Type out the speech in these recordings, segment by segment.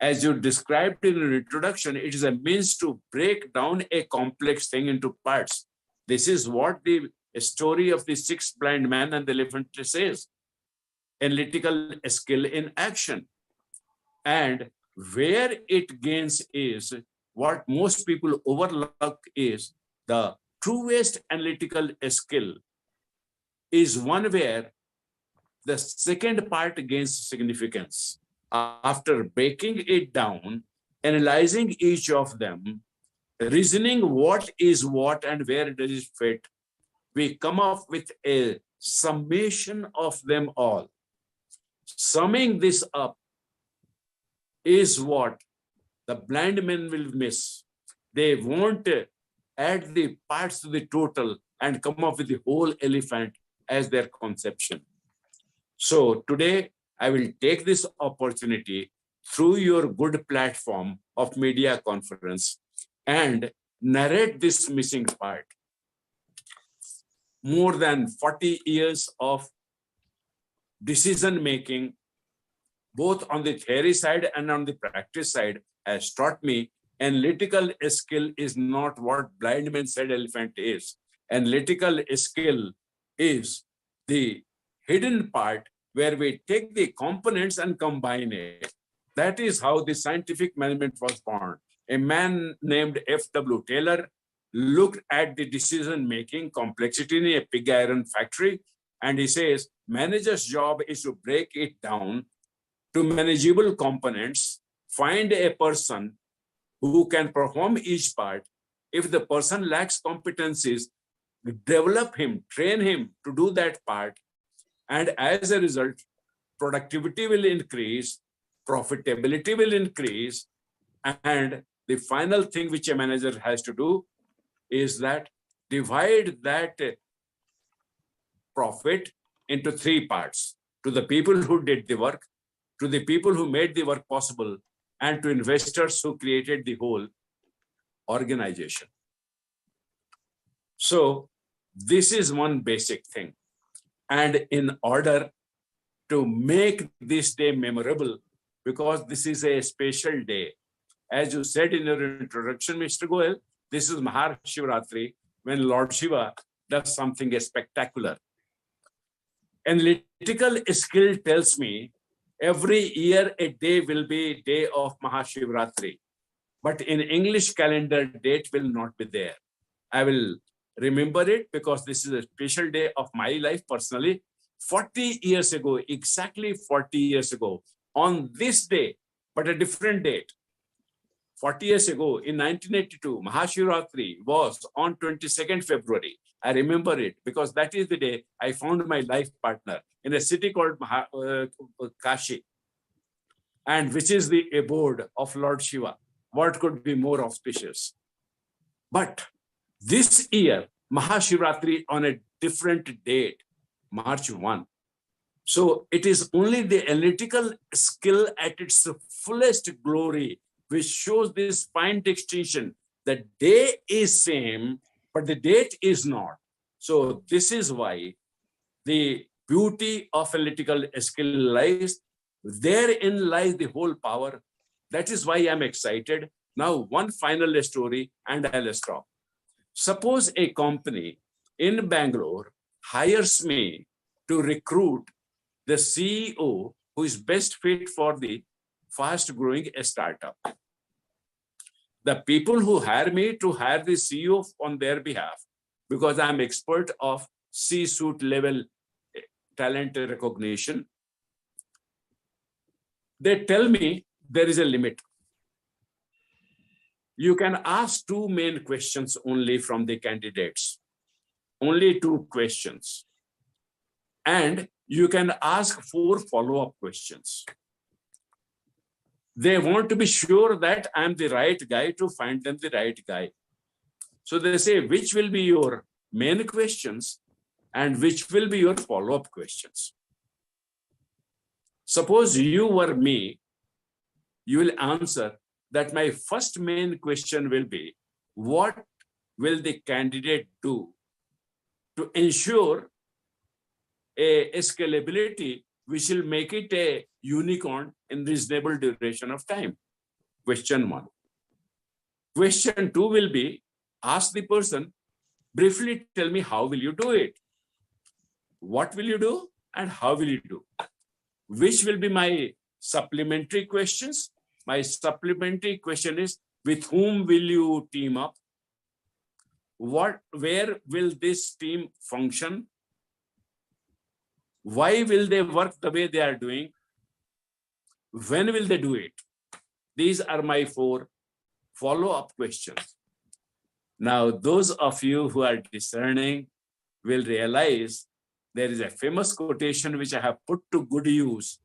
As you described in your introduction, it is a means to break down a complex thing into parts. This is what the story of the sixth blind man and the elephant says. Analytical skill in action. And where it gains is what most people overlook is the truest analytical skill is one where the second part gains significance. After breaking it down, analyzing each of them, reasoning what is what and where does it fit, we come up with a summation of them all. Summing this up is what the blind men will miss. They won't add the parts to the total and come up with the whole elephant as their conception. So today, I will take this opportunity through your good platform of media conference and narrate this missing part. More than 40 years of decision making, both on the theory side and on the practice side, has taught me analytical skill is not what blind men said elephant is. Analytical skill is the hidden part where we take the components and combine it. That is how the scientific management was born. A man named F.W. Taylor looked at the decision-making complexity in a pig iron factory, and he says, manager's job is to break it down to manageable components, find a person who can perform each part. If the person lacks competencies, develop him, train him to do that part. And as a result, productivity will increase, profitability will increase, and the final thing which a manager has to do is that divide that profit into three parts: to the people who did the work, to the people who made the work possible, and to investors who created the whole organization. So this is one basic thing. And in order to make this day memorable, because this is a special day, as you said in your introduction, Mr. Goel, this is Mahashivratri, when Lord Shiva does something spectacular. Analytical skill tells me every year a day will be day of Mahashivratri, but in English calendar date will not be there. I will remember it because this is a special day of my life personally. 40 years ago, exactly 40 years ago, on this day, but a different date, 40 years ago in 1982, Mahashivratri was on 22nd February. I remember it because that is the day I found my life partner in a city called Kashi, and which is the abode of Lord Shiva. What could be more auspicious? But this year, Mahashivratri on a different date, March 1. So it is only the analytical skill at its fullest glory which shows this fine distinction. The day is same, but the date is not. So this is why the beauty of analytical skill lies. Therein lies the whole power. That is why I'm excited. Now, one final story and I'll stop. Suppose a company in Bangalore hires me to recruit the CEO who is best fit for the fast-growing startup. The people who hire me to hire the CEO on their behalf, because I'm expert of C-suite level talent recognition, they tell me there is a limit. You can ask two main questions only from the candidates, only two questions. And you can ask 4 follow-up questions. They want to be sure that I'm the right guy to find them the right guy. So they say, which will be your main questions and which will be your follow-up questions? Suppose you were me, you will answer that my first main question will be, what will the candidate do to ensure a scalability which will make it a unicorn in reasonable duration of time? Question 1. Question 2 will be, ask the person, briefly tell me how will you do it? What will you do and how will you do? Which will be my supplementary questions? My supplementary question is, with whom will you team up? Where will this team function? Why will they work the way they are doing? When will they do it? These are my 4 follow-up questions. Now, those of you who are discerning will realize there is a famous quotation which I have put to good use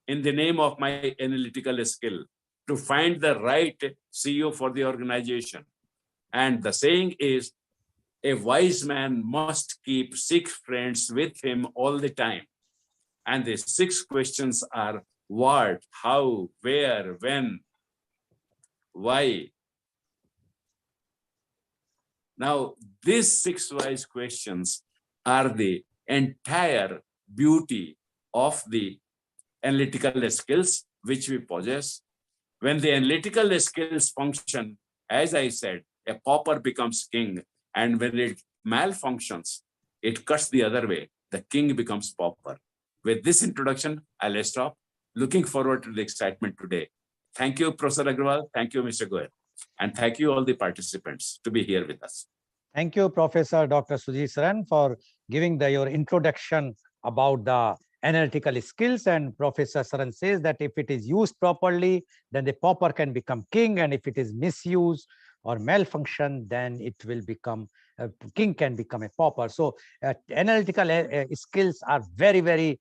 in the name of my analytical skill to find the right CEO for the organization. And the saying is, a wise man must keep 6 friends with him all the time. And the 6 questions are what, how, where, when, why. Now, these 6 wise questions are the entire beauty of the analytical skills which we possess. When the analytical skills function, as I said, a pauper becomes king. And when it malfunctions, it cuts the other way. The king becomes pauper. With this introduction, I'll stop. Looking forward to the excitement today. Thank you, Professor Agrawal. Thank you, Mr. Goel. And thank you all the participants to be here with us. Thank you, Professor Dr. Sudhir Saran, for giving your introduction about the analytical skills. And Professor Saran says that if it is used properly, then the pauper can become king. And if it is misused or malfunction, then it will become king can become a pauper. So analytical skills are very, very,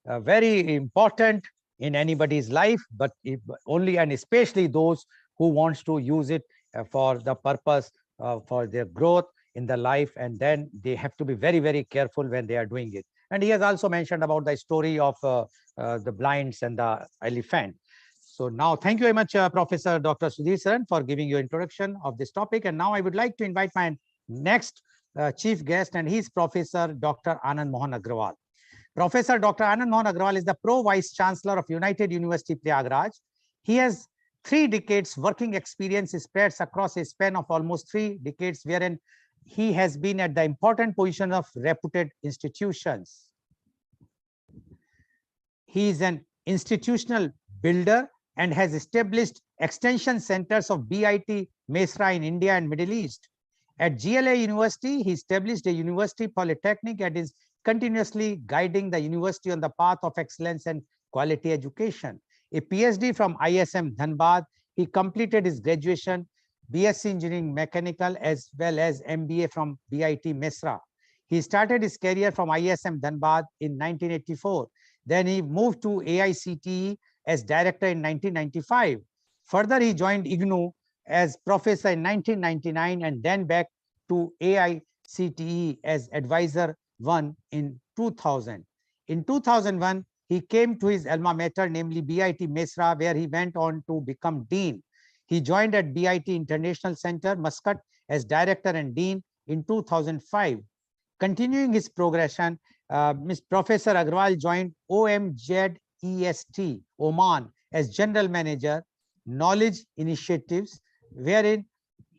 very important in anybody's life, but only and especially those who wants to use it for the purpose for their growth in the life, and then they have to be very, very careful when they are doing it. And he has also mentioned about the story of the blinds and the elephant. So now, thank you very much, Professor Dr. Sudhir Saran, for giving your introduction of this topic. And now I would like to invite my next chief guest, and he is Professor Dr. Anand Mohan Agrawal. Professor Dr. Anand Mohan Agrawal is the Pro Vice Chancellor of United University Prayagraj. He has 3 decades working experience spreads across a span of almost 3 decades, wherein he has been at the important position of reputed institutions. He is an institutional builder and has established extension centers of BIT Mesra in India and Middle East. At GLA University, he established a university polytechnic and is continuously guiding the university on the path of excellence and quality education. A PhD from ISM Dhanbad, he completed his graduation, BSc Engineering Mechanical, as well as MBA from BIT Mesra. He started his career from ISM Dhanbad in 1984. Then he moved to AICTE as director in 1995. Further, he joined IGNOU as professor in 1999 and then back to AICTE as advisor 1 in 2000. In 2001, he came to his alma mater, namely BIT Mesra, where he went on to become dean. He joined at BIT International Center, Muscat, as director and dean in 2005. Continuing his progression, Professor Agrawal joined OMZEST, Oman, as general manager, knowledge initiatives, wherein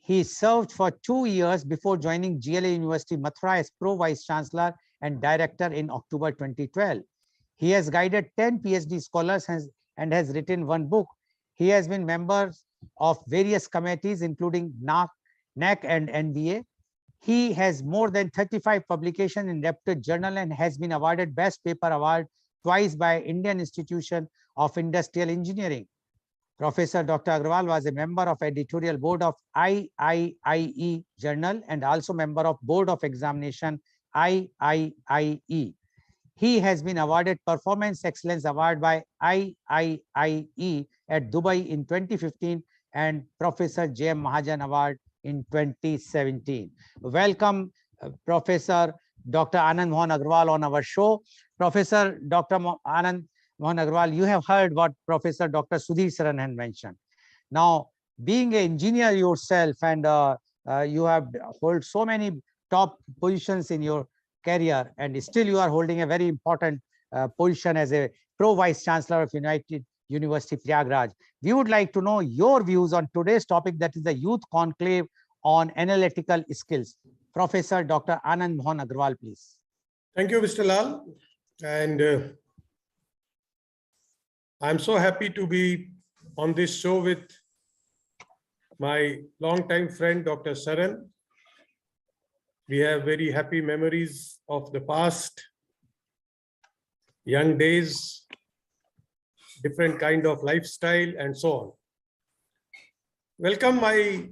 he served for 2 years before joining GLA University Mathura as Pro Vice Chancellor and Director in October 2012. He has guided 10 PhD scholars and has written 1 book. He has been member of various committees, including NAC and NBA. He has more than 35 publications in reputed journal and has been awarded Best Paper Award twice by Indian Institution of Industrial Engineering. Professor Dr. Agrawal was a member of editorial board of IIIE Journal and also member of Board of Examination IIIE. He has been awarded Performance Excellence Award by IIIE at Dubai in 2015 and Professor J.M. Mahajan Award in 2017. Welcome, Professor Dr. Anand Mohan Agrawal on our show. Professor Dr. Anand Mohan Agrawal, you have heard what Professor Dr. Sudhir Saran had mentioned. Now, being an engineer yourself and you have hold so many top positions in your career, and still you are holding a very important position as a Pro Vice Chancellor of United University, Prayagraj. We would like to know your views on today's topic, that is the Youth Conclave on Analytical Skills. Professor Dr. Anand Mohan Agarwal, please. Thank you, Mr. Lal. And I'm so happy to be on this show with my longtime friend, Dr. Saran. We have very happy memories of the past, young days, different kind of lifestyle, and so on. Welcome, my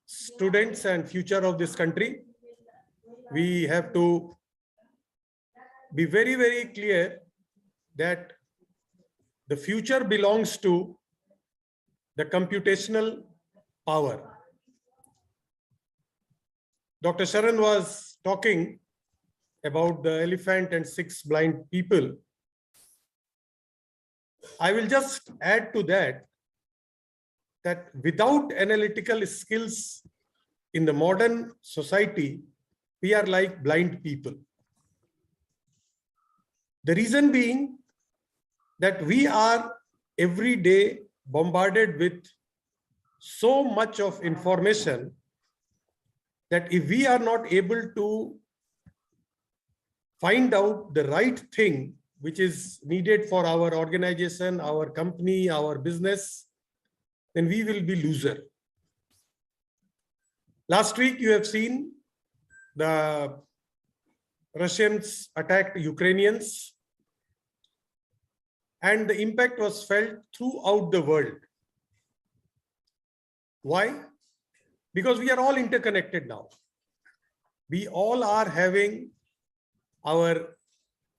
students and future of this country. We have to be very, very clear that the future belongs to the computational power. Dr. Sharan was talking about the elephant and 6 blind people. I will just add to that, that without analytical skills in the modern society, we are like blind people. The reason being that we are every day bombarded with so much of information that if we are not able to find out the right thing which is needed for our organization, our company, our business, then we will be loser. Last week, you have seen the Russians attacked Ukrainians, and the impact was felt throughout the world. Why? Because we are all interconnected now. We all are having our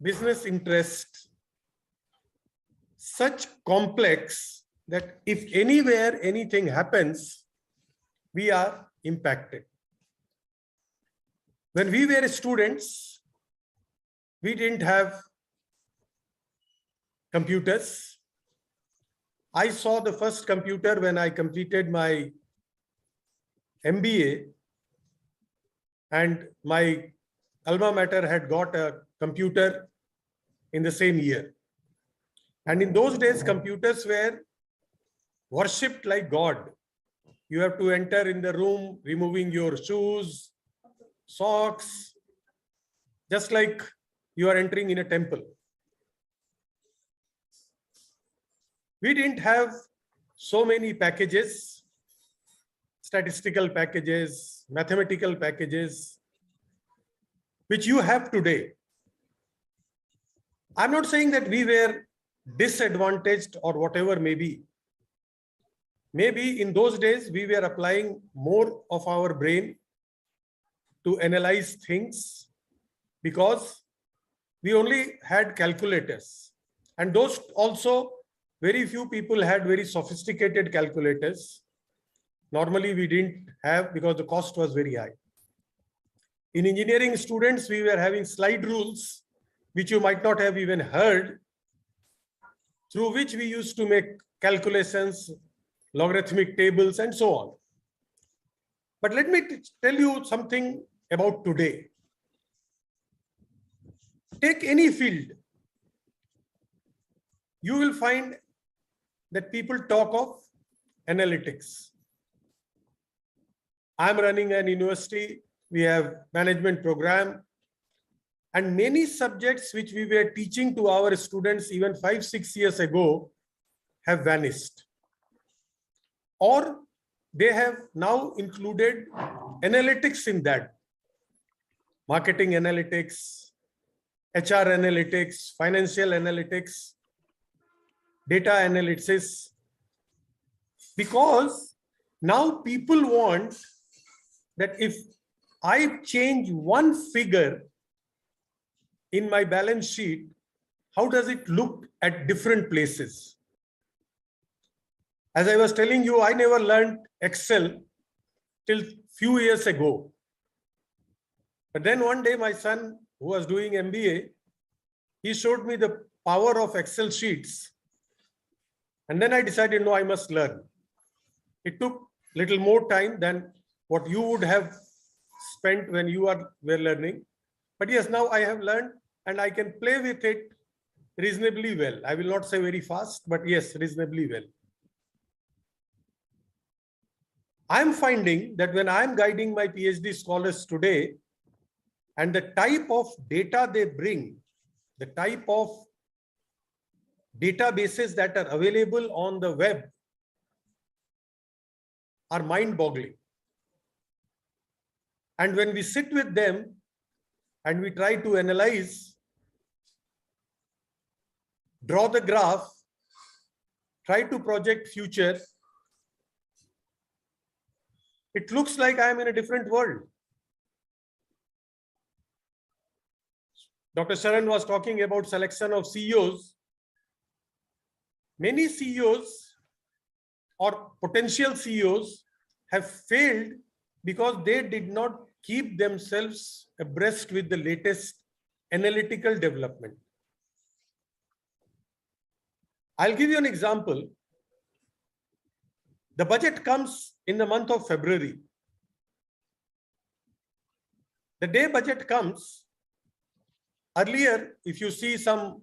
business interests such complex that if anywhere anything happens, we are impacted. When we were students, we didn't have computers. I saw the first computer when I completed my MBA, and my alma mater had got a computer in the same year. And in those days, computers were worshipped like God. You have to enter in the room, removing your shoes, socks, just like you are entering in a temple. We didn't have so many packages, statistical packages, mathematical packages, which you have today. I'm not saying that we were disadvantaged or whatever may be. Maybe in those days, we were applying more of our brain to analyze things because we only had calculators. And those also, very few people had very sophisticated calculators. Normally, we didn't have because the cost was very high. In engineering students, we were having slide rules, which you might not have even heard, through which we used to make calculations, logarithmic tables, and so on. But let me tell you something about today. Take any field. You will find that people talk of analytics. I'm running an university. We have management program. And many subjects which we were teaching to our students even 5-6 years ago have vanished. Or they have now included analytics in that. Marketing analytics, HR analytics, financial analytics, data analysis. Because now people want that if I change one figure in my balance sheet, how does it look at different places? As I was telling you, I never learned Excel till few years ago. But then one day my son, who was doing MBA, he showed me the power of Excel sheets. And then I decided, no, I must learn. It took little more time than what you would have spent when you were learning. But yes, now I have learned and I can play with it reasonably well. I will not say very fast, but yes, reasonably well. I'm finding that when I'm guiding my PhD scholars today, and the type of data they bring, the type of databases that are available on the web are mind-boggling. And when we sit with them and we try to analyze, draw the graph, try to project future, it looks like I am in a different world. Dr. Sharan was talking about selection of CEOs. Many CEOs or potential CEOs have failed because they did not keep themselves abreast with the latest analytical development. I'll give you an example. The budget comes in the month of February. The day budget comes, earlier, if you see some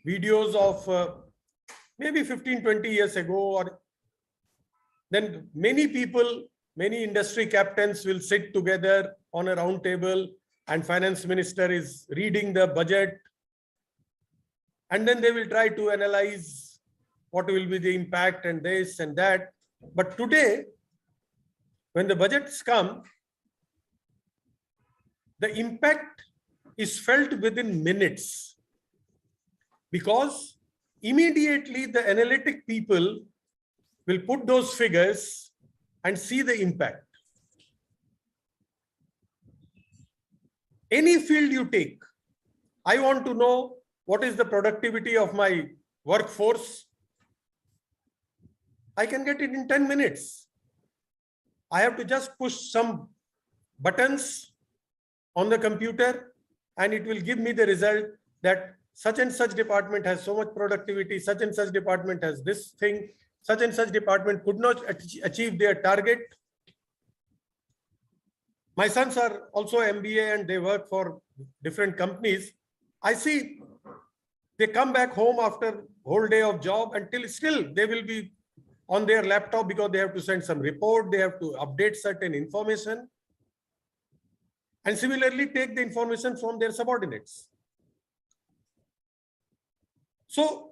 videos of maybe 15, 20 years ago, or then many people, many industry captains will sit together on a round table and finance minister is reading the budget. And then they will try to analyze what will be the impact and this and that. But today, when the budgets come, the impact is felt within minutes, because immediately the analytic people will put those figures and see the impact. Any field you take, I want to know what is the productivity of my workforce. I can get it in 10 minutes. I have to just push some buttons on the computer and it will give me the result that such and such department has so much productivity, such and such department has this thing, such and such department could not achieve their target. My sons are also MBA and they work for different companies. I see they come back home after whole day of job until still they will be on their laptop because they have to send some report, they have to update certain information, and similarly take the information from their subordinates. So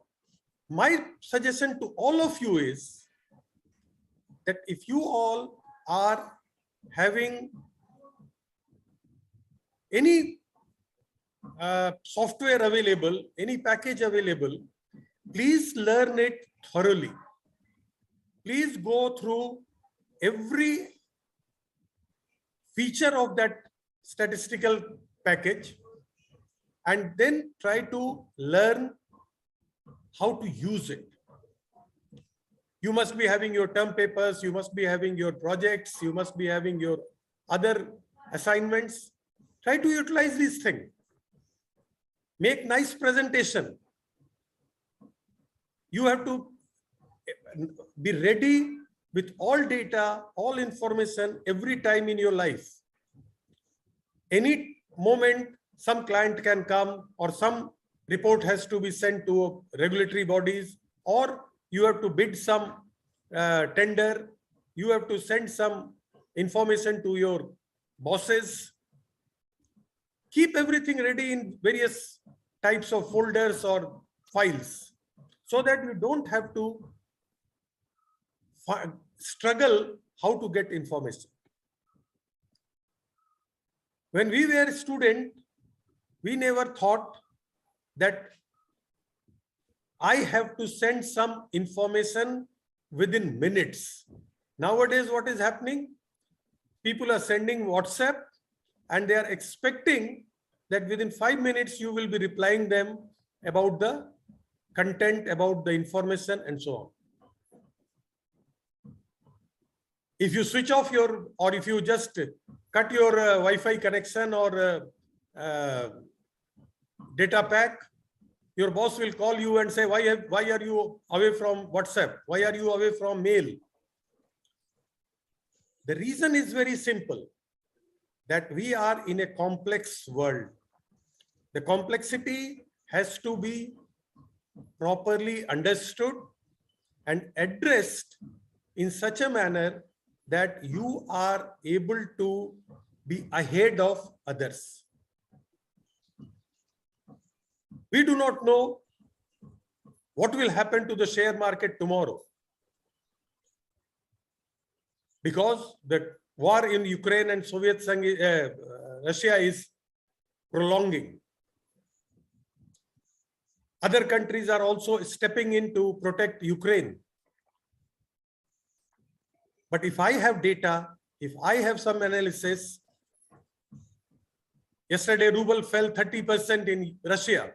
my suggestion to all of you is that if you all are having any software available, any package available, please learn it thoroughly. Please go through every feature of that statistical package and then try to learn how to use it. You must be having your term papers, you must be having your projects, you must be having your other assignments. Try to utilize these things. Make nice presentation. You have to be ready with all data, all information every time in your life. Any moment, some client can come or some report has to be sent to regulatory bodies, or you have to bid some tender, you have to send some information to your bosses. Keep everything ready in various types of folders or files so that you don't have to struggle how to get information. When we were a student, we never thought that I have to send some information within minutes. Nowadays, what is happening? People are sending WhatsApp and they are expecting that within 5 minutes, you will be replying them about the content, about the information and so on. If you switch off your, or if you just cut your Wi-Fi connection or data pack, your boss will call you and say, why are you away from WhatsApp? Why are you away from mail? The reason is very simple, that we are in a complex world. The complexity has to be properly understood and addressed in such a manner that you are able to be ahead of others. We do not know what will happen to the share market tomorrow, because the war in Ukraine and Russia is prolonging. Other countries are also stepping in to protect Ukraine. But if I have data, if I have some analysis, yesterday ruble fell 30% in Russia.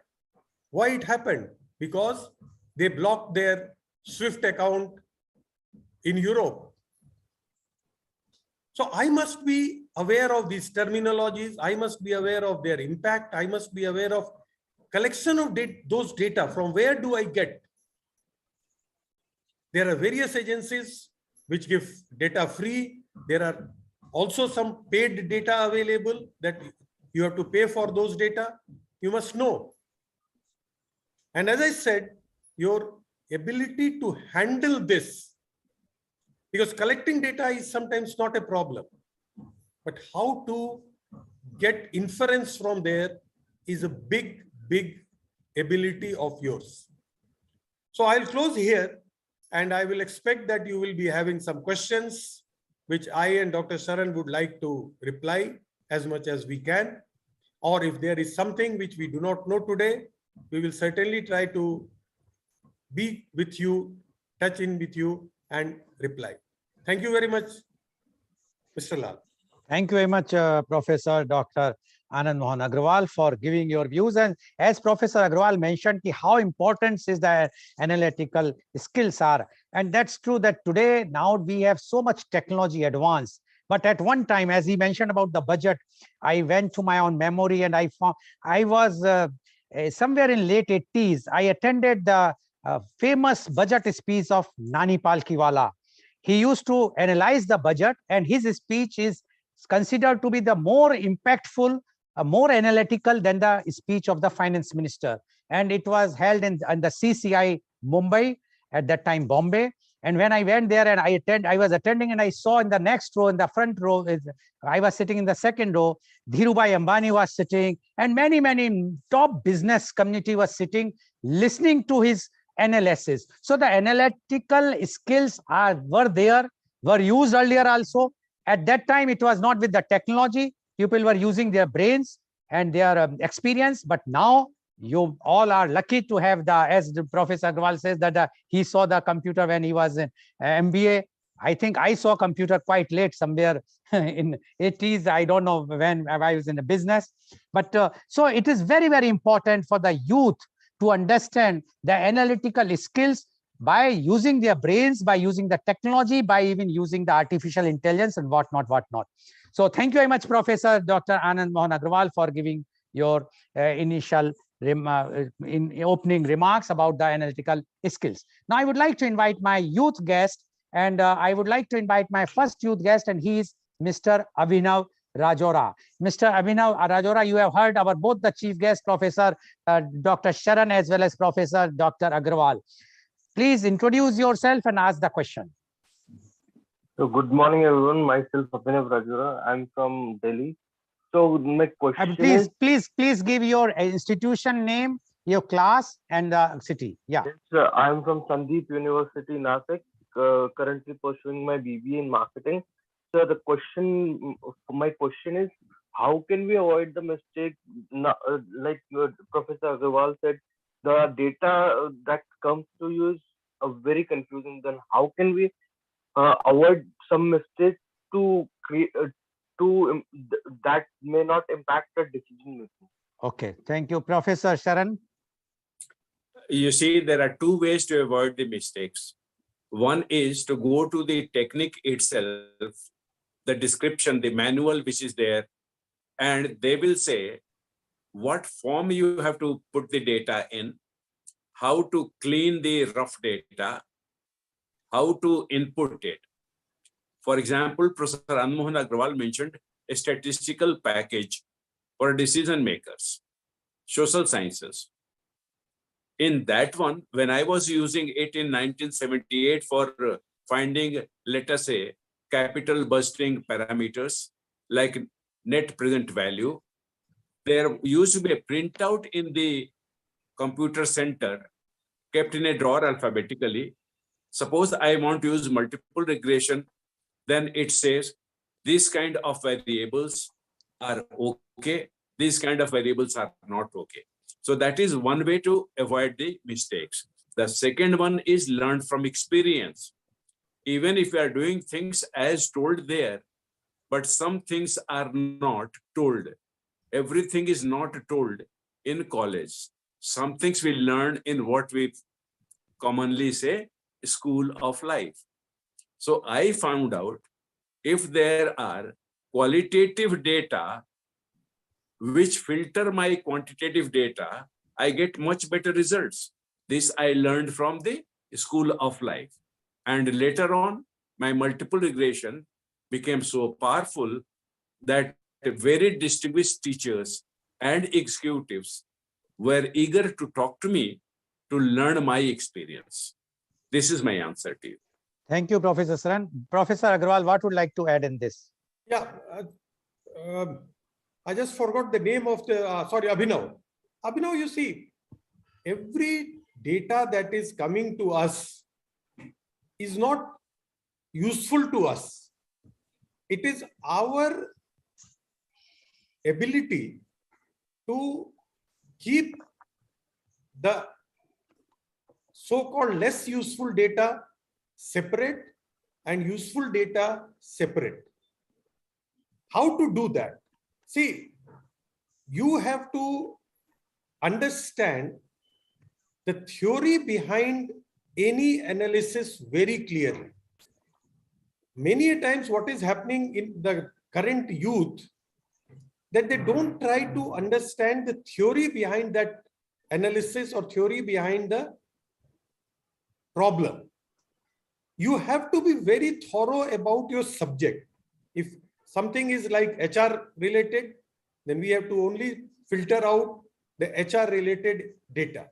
Why it happened? Because they blocked their SWIFT account in Europe. So I must be aware of these terminologies. I must be aware of their impact. I must be aware of collection of those data. From where do I get? There are various agencies which give data free. There are also some paid data available that you have to pay for those data. You must know. And as I said, your ability to handle this, because collecting data is sometimes not a problem, but how to get inference from there is a big ability of yours. So I'll close here, and I will expect that you will be having some questions, which I and Dr. Sharan would like to reply as much as we can. Or if there is something which we do not know today, we will certainly try to be with you, touch in with you, and reply. Thank you very much, Mr. Lal. Thank you very much, Professor Dr. Anand Mohan Agrawal, for giving your views. And as Professor Agrawal mentioned, how important is the analytical skills are. And that's true that today, now we have so much technology advance. But at one time, as he mentioned about the budget, I went to my own memory and I found I was somewhere in late 80s. I attended the famous budget speech of Nani Palkiwala. He used to analyze the budget, and his speech is considered to be the more impactful, more analytical than the speech of the finance minister. And it was held in the CCI Mumbai, at that time Bombay. And when I went there and I was attending, and I saw in the next row, in the front row, I was sitting in the second row, Dhirubhai Ambani was sitting, and many top business community was sitting, listening to his analysis. So the analytical skills were used earlier also. At that time, it was not with the technology. People were using their brains and their experience. But now you all are lucky to have as the Professor Agrawal says, that he saw the computer when he was in MBA. I think I saw computer quite late, somewhere in 80s. I don't know when I was in the business. But so it is very important for the youth to understand the analytical skills by using their brains, by using the technology, by even using the artificial intelligence and whatnot. So thank you very much, Professor Dr. Anand Mohan Agrawal, for giving your initial opening remarks about the analytical skills. Now I would like to invite my youth guest, and I would like to invite my first youth guest, and he is Mr. Abhinav Rajora. Mr. Abhinav Rajora, you have heard our both the chief guests, Professor Dr. Sharan as well as Professor Dr. Agrawal. Please introduce yourself and ask the question. So good morning, everyone. Myself Abhinav Rajora. I'm from Delhi. So my question is, please give your institution name, your class, and the city. Yeah. Yes, I'm from Sandeep University, Nashik. Currently pursuing my BBA in marketing. So my question is, how can we avoid the mistake? Like Professor Agrawal said, the data that comes to you is very confusing. Then how can we avoid some mistakes to create that may not impact the decision making? Okay, thank you, Professor Sharan. You see, there are two ways to avoid the mistakes. One is to go to the technique itself, the description, the manual which is there, and they will say what form you have to put the data in, how to clean the rough data, how to input it. For example, Professor Anand Mohan Agrawal mentioned a statistical package for decision makers, social sciences. In that one, when I was using it in 1978 for finding, let us say, capital budgeting parameters like net present value, there used to be a printout in the computer center kept in a drawer alphabetically. Suppose I want to use multiple regression, then it says these kind of variables are okay, these kind of variables are not okay. So that is one way to avoid the mistakes. The second one is learn from experience. Even if you are doing things as told there, but some things are not told. Everything is not told in college. Some things we learn in what we commonly say school of life. So I found out if there are qualitative data which filter my quantitative data, I get much better results. This I learned from the school of life. And later on, my multiple regression became so powerful that very distinguished teachers and executives were eager to talk to me to learn my experience. This is my answer to you. Thank you, Professor Saran. Professor Agarwal, what would like to add in this? Yeah, I just forgot the name of the, sorry, Abhinav. Abhinav, you see, every data that is coming to us is not useful to us. It is our ability to keep the so-called less useful data separate and useful data separate. How to do that? See, you have to understand the theory behind any analysis very clearly. Many a times what is happening in the current youth, that they don't try to understand the theory behind that analysis or theory behind the problem. You have to be very thorough about your subject. If something is like HR related, then we have to only filter out the HR related data.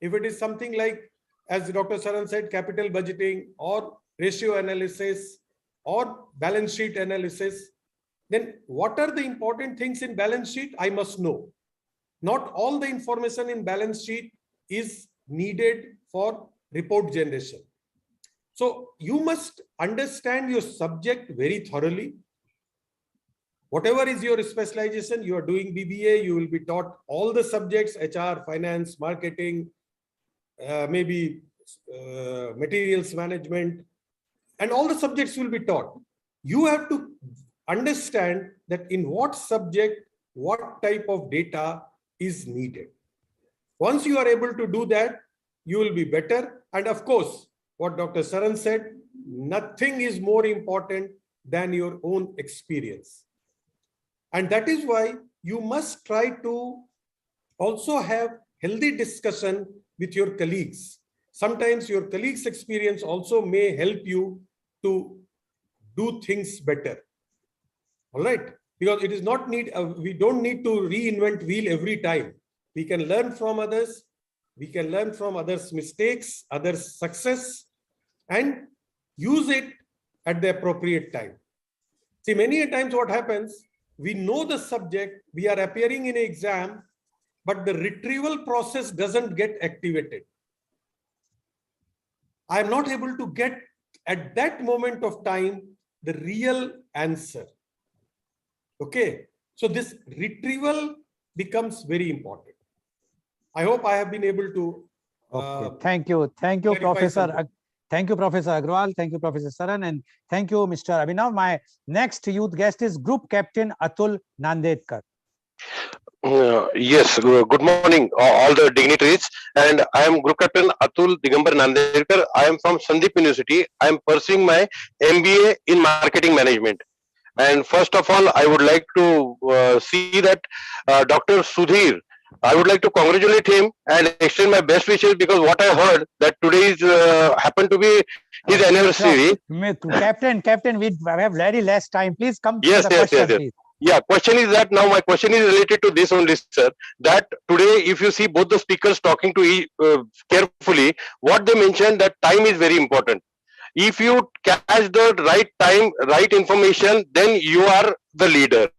If it is something like, as Dr. Saran said, capital budgeting or ratio analysis or balance sheet analysis, then what are the important things in balance sheet? I must know. Not all the information in balance sheet is needed for report generation. So you must understand your subject very thoroughly. Whatever is your specialization, you are doing BBA, you will be taught all the subjects, HR, finance, marketing, maybe materials management, and all the subjects will be taught. You have to understand that in what subject, what type of data is needed. Once you are able to do that, you will be better. And of course, what Dr. Saran said, nothing is more important than your own experience. And that is why you must try to also have healthy discussion with your colleagues. Sometimes your colleagues' experience also may help you to do things better. All right, because it is not we don't need to reinvent wheel every time. We can learn from others. We can learn from others' mistakes, others' success, and use it at the appropriate time. See, many a times what happens, we know the subject, we are appearing in an exam, but the retrieval process doesn't get activated. I am not able to get at that moment of time the real answer. Okay, so this retrieval becomes very important. I hope I have been able to. Okay, thank you, Professor. Thank you, Professor Agarwal. Thank you, Professor Saran, and thank you, Mr. Abhinav. My next youth guest is Group Captain Atul Nandedkar. Yes, good morning, all the dignitaries. And I am Group Captain Atul Digambar Nandedkar. I am from Sandip University. I am pursuing my MBA in Marketing Management. And first of all, I would like to see that Dr. Sudhir, I would like to congratulate him and extend my best wishes, because what I heard that today is happened to be his anniversary. Captain, we have very less time. Please come to yes, the question, yes. please. Yeah, question is that now my question is related to this only, sir. That today, if you see both the speakers talking to carefully, what they mentioned that time is very important. If you catch the right time, right information, then you are the leader.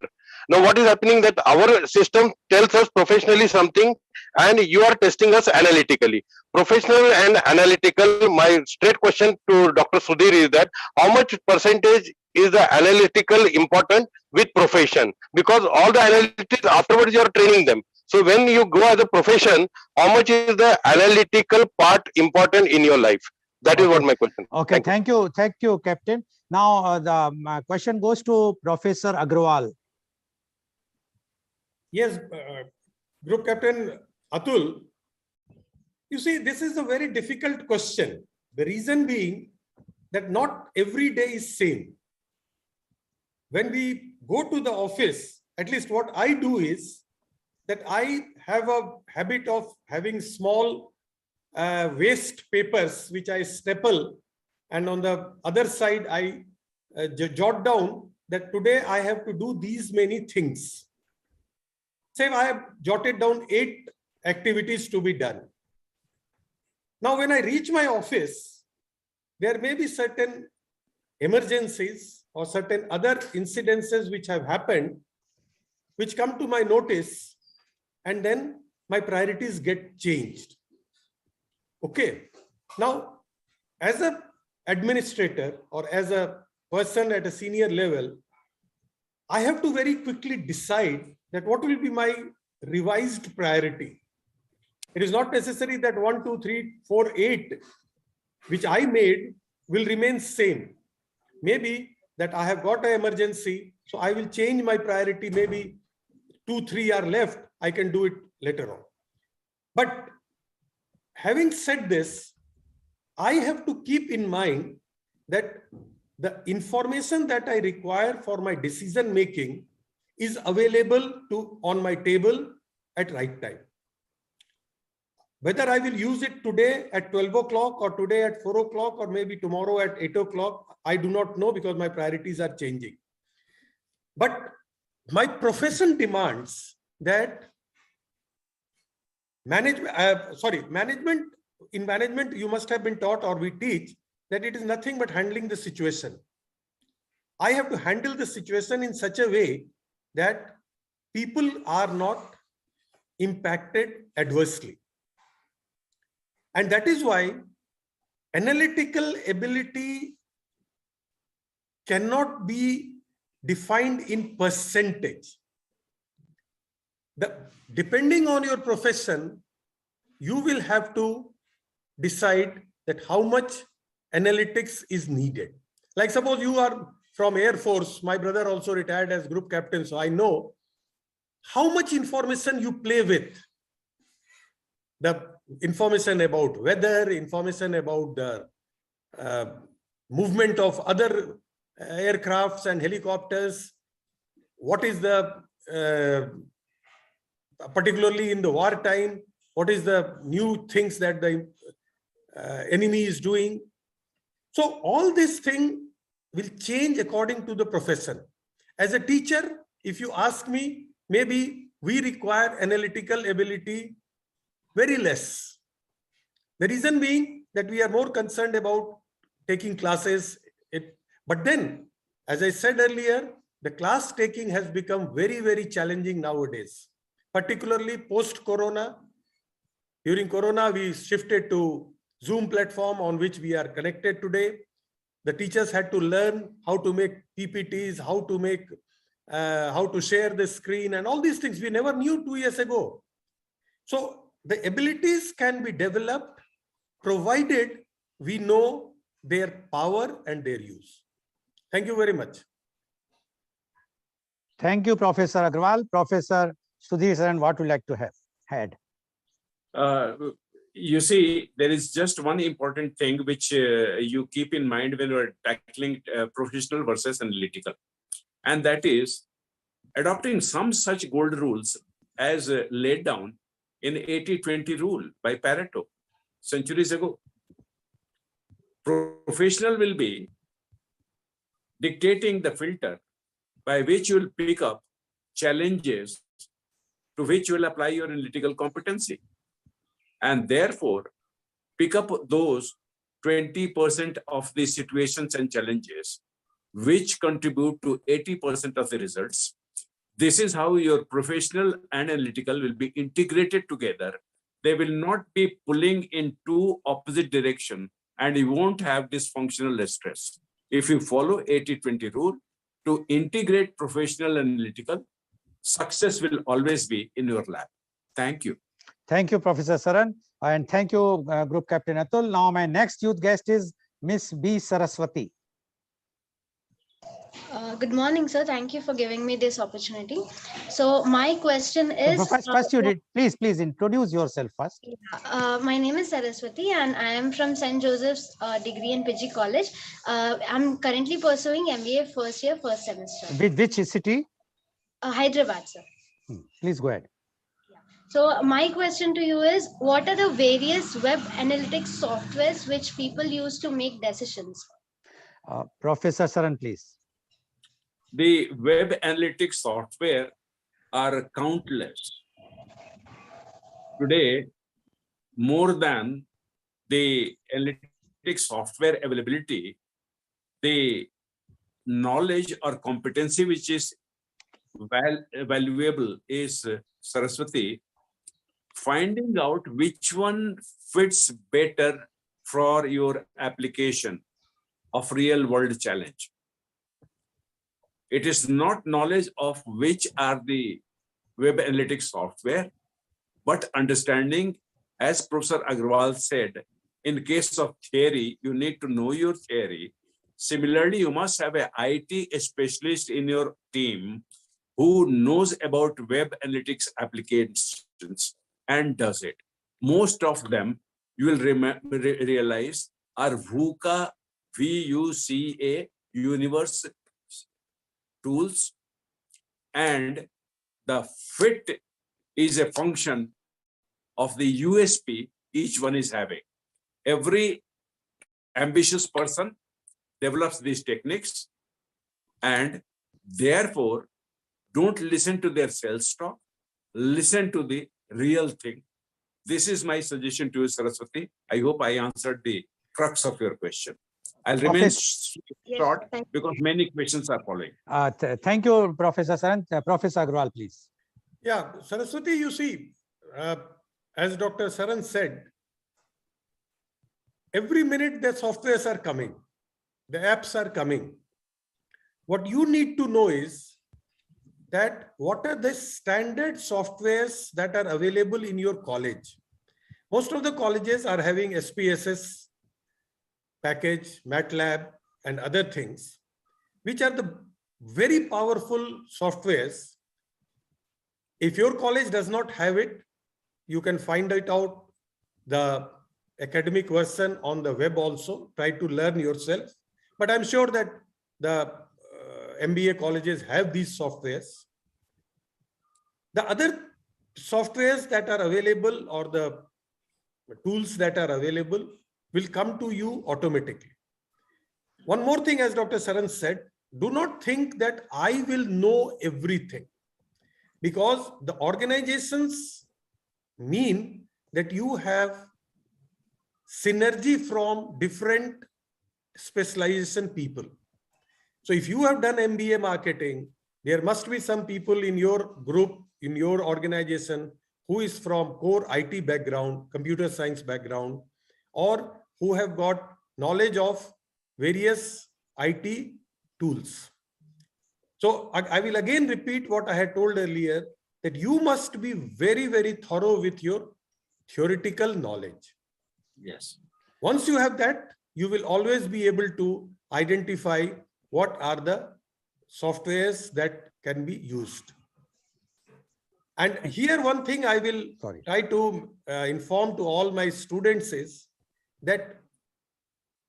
Now, what is happening that our system tells us professionally something, and you are testing us analytically. Professional and analytical. My straight question to Dr. Sudhir is that how much percentage is the analytical important with profession? Because all the analytics afterwards you are training them. So when you go as a profession, how much is the analytical part important in your life? That is what my question. Okay, thank you, Captain. Now the question goes to Professor Agrawal. Yes, Group Captain Atul, you see, this is a very difficult question. The reason being that not every day is same. When we go to the office, at least what I do is that I have a habit of having small waste papers which I staple, and on the other side I jot down that today I have to do these many things. Say I have jotted down 8 activities to be done. Now when I reach my office, there may be certain emergencies or certain other incidences which have happened, which come to my notice, and then my priorities get changed. Okay. Now, as an administrator or as a person at a senior level, I have to very quickly decide that what will be my revised priority. It is not necessary that 1, 2, 3, 4, 8, which I made, will remain same. Maybe that I have got an emergency, so I will change my priority. Maybe 2, 3 are left. I can do it later on. But having said this, I have to keep in mind that the information that I require for my decision making is available on my table at right time. Whether I will use it today at 12 o'clock or today at 4 o'clock or maybe tomorrow at 8 o'clock, I do not know because my priorities are changing. But my profession demands that in management, you must have been taught, or we teach, that it is nothing but handling the situation. I have to handle the situation in such a way that people are not impacted adversely. And that is why analytical ability cannot be defined in percentage. Depending on your profession, you will have to decide that how much analytics is needed. Like suppose you are from Air Force, my brother also retired as group captain, so I know how much information you play with. The information about weather, information about the movement of other aircrafts and helicopters, what is the, particularly in the wartime, what is the new things that the enemy is doing. So all this thing will change according to the profession. As a teacher, if you ask me, maybe we require analytical ability very less. The reason being that we are more concerned about taking classes. But then, as I said earlier, the class taking has become very, very challenging nowadays, particularly post-corona. During corona, we shifted to Zoom platform on which we are connected today. The teachers had to learn how to make PPTs, how to share the screen, and all these things we never knew 2 years ago. So the abilities can be developed provided we know their power and their use. Thank you very much. Thank you, Professor Agrawal. Professor Sudhir Saran, what would you like to have had? You see, there is just one important thing which you keep in mind when you are tackling professional versus analytical. And that is adopting some such gold rules as laid down in 80-20 rule by Pareto centuries ago. Professional will be dictating the filter by which you will pick up challenges to which you will apply your analytical competency. And therefore, pick up those 20% of the situations and challenges which contribute to 80% of the results. This is how your professional and analytical will be integrated together. They will not be pulling in two opposite directions, and you won't have dysfunctional stress. If you follow 80-20 rule to integrate professional and analytical, success will always be in your lap. Thank you. Thank you, Professor Saran, and thank you, Group Captain Atul. Now, my next youth guest is Miss B. Saraswati. Good morning, sir. Thank you for giving me this opportunity. So my question is... First you did, please introduce yourself first. my name is Saraswati and I am from St. Joseph's Degree and PG College. I'm currently pursuing MBA first year, first semester. Which city? Hyderabad, sir. Please go ahead. So my question to you is, what are the various web analytics softwares which people use to make decisions? Professor Saran, please. The web analytics software are countless. Today, more than the analytics software availability, the knowledge or competency which is valuable is, Saraswati, finding out which one fits better for your application of real world challenge. It is not knowledge of which are the web analytics software, but understanding, as Professor Agrawal said, in case of theory, you need to know your theory. Similarly, you must have an IT specialist in your team who knows about web analytics applications and does it. Most of them, you will realize, are VUCA, VUCA, universe tools, and the fit is a function of the USP each one is having. Every ambitious person develops these techniques, and therefore don't listen to their sales talk, listen to the real thing. This is my suggestion to you, Saraswati. I hope I answered the crux of your question. I'll remain short because many questions are following. Thank you, Professor Saran. Professor Agrawal, please. Yeah, Saraswati, you see, as Dr. Saran said, every minute the softwares are coming, the apps are coming. What you need to know is that what are the standard softwares that are available in your college. Most of the colleges are having SPSS package, MATLAB, and other things, which are the very powerful softwares. If your college does not have it, you can find it out, the academic version on the web also. Try to learn yourself. But I'm sure that the MBA colleges have these softwares. The other softwares that are available or the tools that are available will come to you automatically. One more thing, as Dr. Saran said, do not think that I will know everything, because the organizations mean that you have synergy from different specialization people. So if you have done MBA marketing, there must be some people in your group, in your organization, who is from core IT background, computer science background, or who have got knowledge of various IT tools. So I will again repeat what I had told earlier, that you must be very, very thorough with your theoretical knowledge. Yes. Once you have that, you will always be able to identify what are the softwares that can be used. And here one thing I will try to inform to all my students is that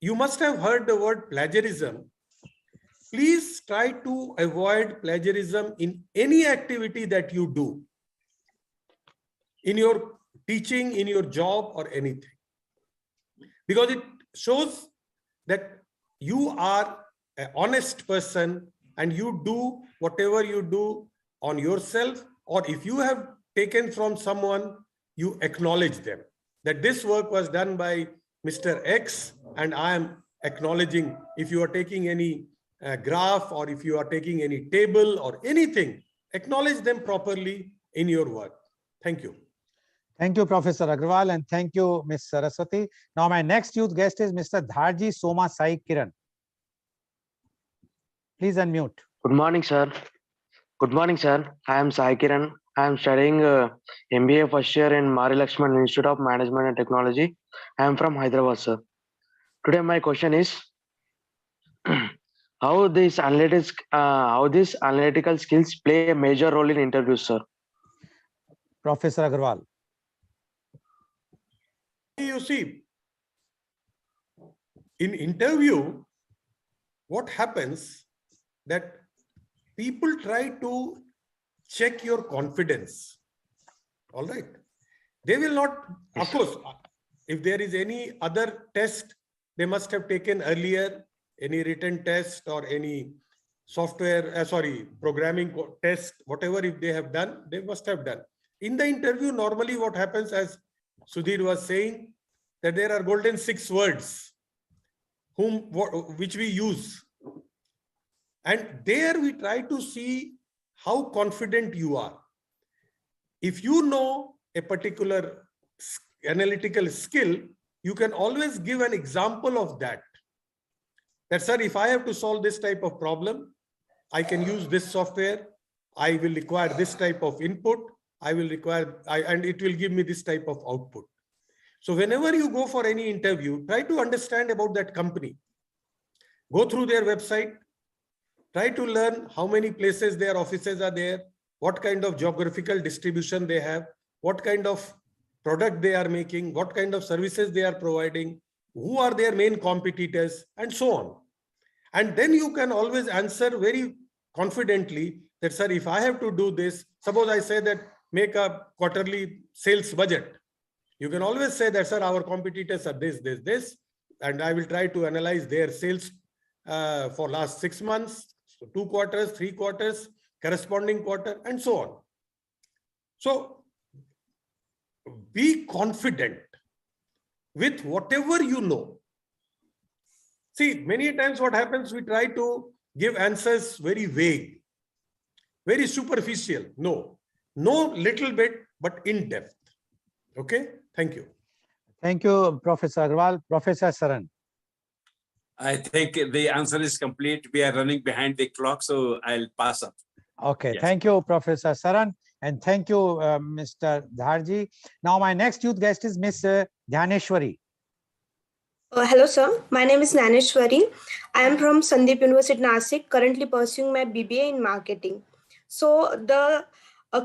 you must have heard the word plagiarism. Please try to avoid plagiarism in any activity that you do, in your teaching, in your job, or anything, because it shows that you are an honest person and you do whatever you do on yourself, or if you have taken from someone, you acknowledge them. That this work was done by Mr. X, and I am acknowledging. If you are taking any graph, or if you are taking any table or anything, acknowledge them properly in your work. Thank you. Thank you, Professor Agrawal, and thank you, Ms. Saraswati. Now, my next youth guest is Mr. Dharji Soma Sai Kiran. Please unmute. Good morning, sir. Good morning, sir. I am Sai Kiran. I am studying MBA first year in Mari Lakshman Institute of Management and Technology. I am from Hyderabad, sir. Today, my question is how these analytical skills play a major role in interviews, sir. Professor Agrawal. You see, in interview, what happens that people try to check your confidence. All right. They will not, of course, if there is any other test they must have taken earlier, any written test or any software, programming test, whatever if they have done, they must have done. In the interview, normally what happens, as Sudhir was saying, that there are golden 6 words which we use. And there we try to see how confident you are. If you know a particular analytical skill, you can always give an example of that. That, sir, if I have to solve this type of problem, I can use this software. I will require this type of input. And it will give me this type of output. So whenever you go for any interview, try to understand about that company. Go through their website. Try to learn how many places their offices are there, what kind of geographical distribution they have, what kind of product they are making, what kind of services they are providing, who are their main competitors, and so on. And then you can always answer very confidently that, sir, if I have to do this, suppose I say that make a quarterly sales budget. You can always say that, sir, our competitors are this, and I will try to analyze their sales for last 6 months, 2 quarters, 3 quarters, corresponding quarter, and so on. So be confident with whatever you know. See, many times what happens, we try to give answers very vague, very superficial. No, know little bit, but in depth. Okay, thank you. Thank you, Professor Agrawal. Professor Saran. I think the answer is complete. We are running behind the clock, so I'll pass up. Okay, Yes. Thank you, Professor Saran, and thank you, Mr. Dharji. Now, my next youth guest is Miss Dhyaneshwari. Hello, sir. My name is Naneshwari. I am from Sandeep University, Nasik, currently pursuing my BBA in marketing. So the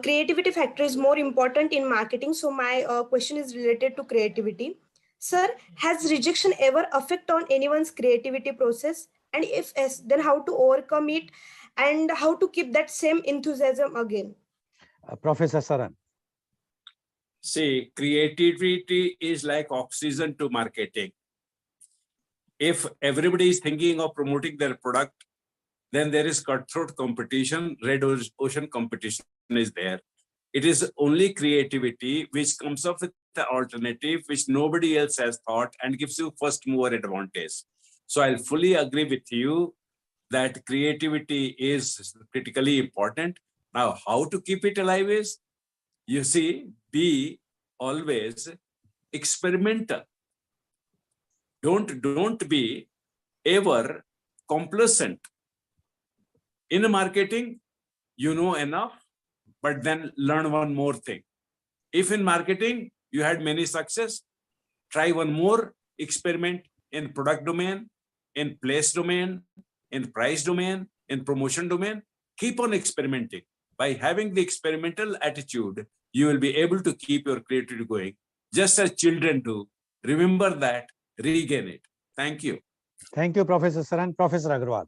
creativity factor is more important in marketing. So my question is related to creativity. Sir, has rejection ever affect on anyone's creativity process? And if yes, then how to overcome it and how to keep that same enthusiasm again? Professor Saran. See, creativity is like oxygen to marketing. If everybody is thinking of promoting their product, then there is cutthroat competition, red ocean competition is there. It is only creativity which comes up with the alternative which nobody else has thought and gives you first mover advantage. So I'll fully agree with you that creativity is critically important. Now, how to keep it alive is, you see, be always experimental. Don't be ever complacent. In marketing, you know enough, but then learn one more thing. If in marketing, you had many success, try one more experiment in product domain, in place domain, in price domain, in promotion domain. Keep on experimenting. By having the experimental attitude, you will be able to keep your creativity going, just as children do. Remember that, regain it. Thank you. Thank you, Professor Saran. Professor Agrawal.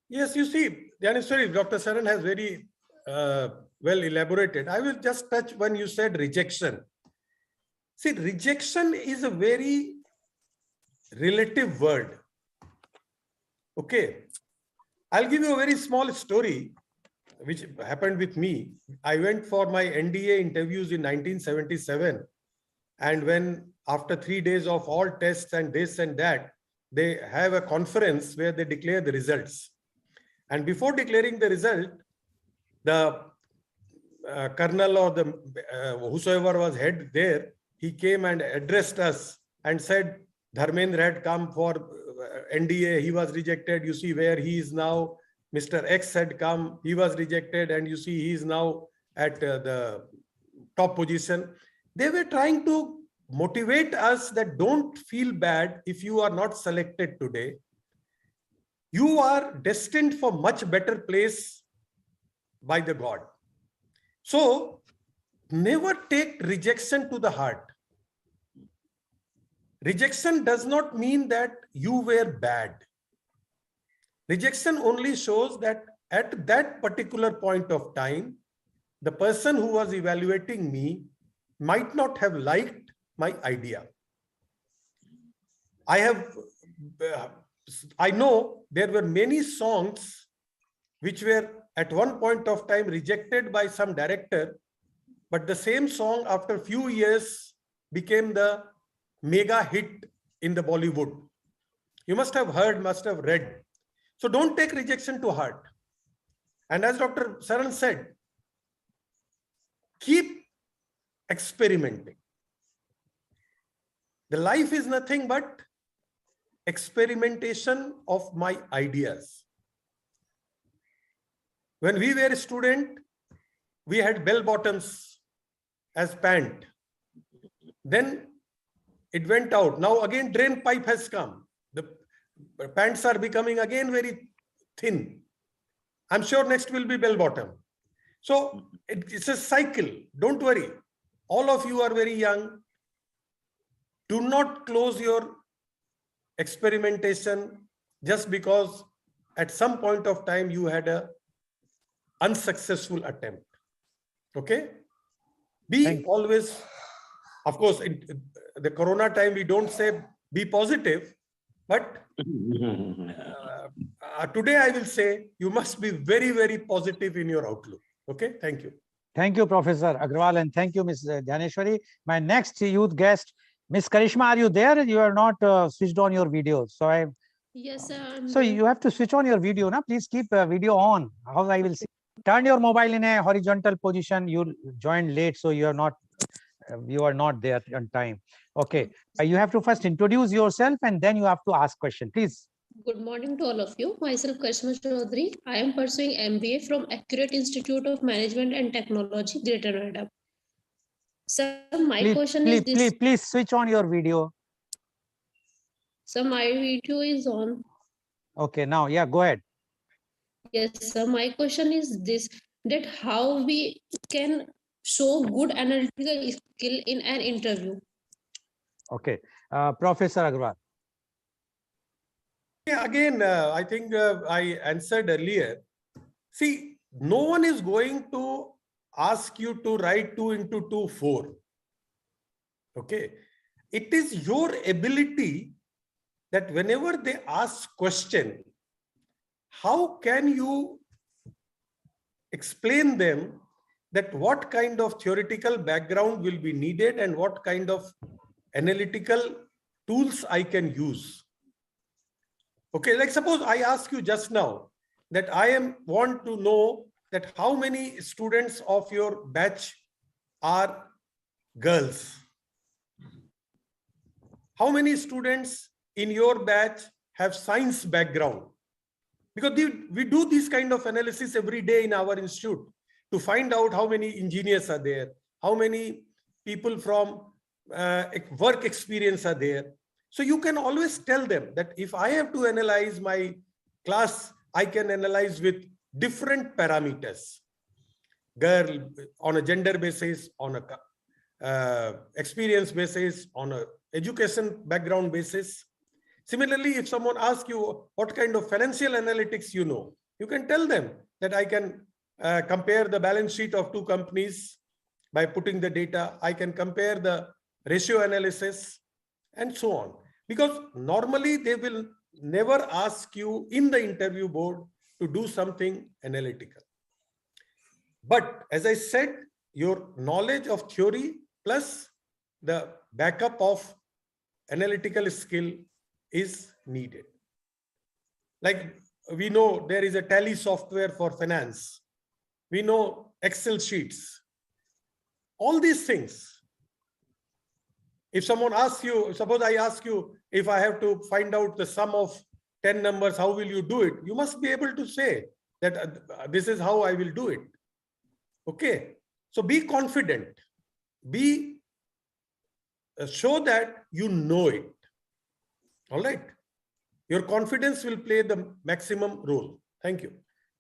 Yes, you see, Dhyaneshwari, Dr. Saran has very well elaborated. I will just touch when you said rejection. See, rejection is a very relative word. Okay. I'll give you a very small story. which happened with me. I went for my NDA interviews in 1977. And when after 3 days of all tests and this and that, they have a conference where they declare the results. And before declaring the result, the colonel or the whosoever was head there, he came and addressed us and said, Dharmendra had come for NDA, he was rejected. You see where he is now. Mr. X had come, he was rejected, and you see he is now at the top position. They were trying to motivate us that don't feel bad if you are not selected today. You are destined for much better place by the God. So never take rejection to the heart. Rejection does not mean that you were bad. Rejection only shows that at that particular point of time, the person who was evaluating me might not have liked my idea. I know there were many songs which were at one point of time rejected by some director, but the same song after a few years became the mega hit in the Bollywood. You must have heard, must have read. So don't take rejection to heart. And as Dr. Saran said, keep experimenting. The life is nothing but experimentation of my ideas. When we were a student, we had bell bottoms as pant. Then it went out. Now again drain pipe has come. The pants are becoming again very thin. I'm sure next will be bell bottom. So it's a cycle. Don't worry. All of you are very young. Do not close your experimentation just because at some point of time you had an unsuccessful attempt. Okay? Be always, of course, in the Corona time, we don't say be positive, but today I will say you must be very, very positive in your outlook. Okay? Thank you. Thank you, Professor Agrawal, and thank you, Ms. Dhaneshwari. My next youth guest, Ms. Karishma, are you there? You are not switched on your video. So Yes, sir. So you have to switch on your video now. Please keep video on. How I will see. Turn your mobile in a horizontal position. You joined late, so you are not there on time. Okay. You have to first introduce yourself and then you have to ask question. Please. Good morning to all of you. Myself Karishma Chaudhary. I am pursuing MBA from Accurate Institute of Management and Technology, Greater Noida. Sir, my question is this. Please switch on your video. So my video is on. Okay, now, yeah, go ahead. Yes, sir. My question is this, that how we can show good analytical skill in an interview. Okay. Professor Agrawal. Yeah, again, I think I answered earlier. See, no one is going to ask you to write 2 into 2, 4. Okay. It is your ability that whenever they ask question, how can you explain them that what kind of theoretical background will be needed and what kind of analytical tools I can use. Okay, like suppose I ask you just now that I want to know that how many students of your batch are girls. How many students in your batch have science background? Because we do this kind of analysis every day in our institute to find out how many engineers are there, how many people from work experience are there. So you can always tell them that if I have to analyze my class, I can analyze with different parameters. Girl on a gender basis, on a experience basis, on a education background basis. Similarly, if someone asks you what kind of financial analytics you know, you can tell them that I can compare the balance sheet of 2 companies by putting the data. I can compare the ratio analysis and so on. Because normally they will never ask you in the interview board to do something analytical. But as I said, your knowledge of theory plus the backup of analytical skill is needed. Like we know there is a tally software for finance. We know Excel sheets. All these things. If someone asks you, suppose I ask you, if I have to find out the sum of 10 numbers, how will you do it? You must be able to say that this is how I will do it. Okay. So be confident. Be show that you know it. All right. Your confidence will play the maximum role. Thank you.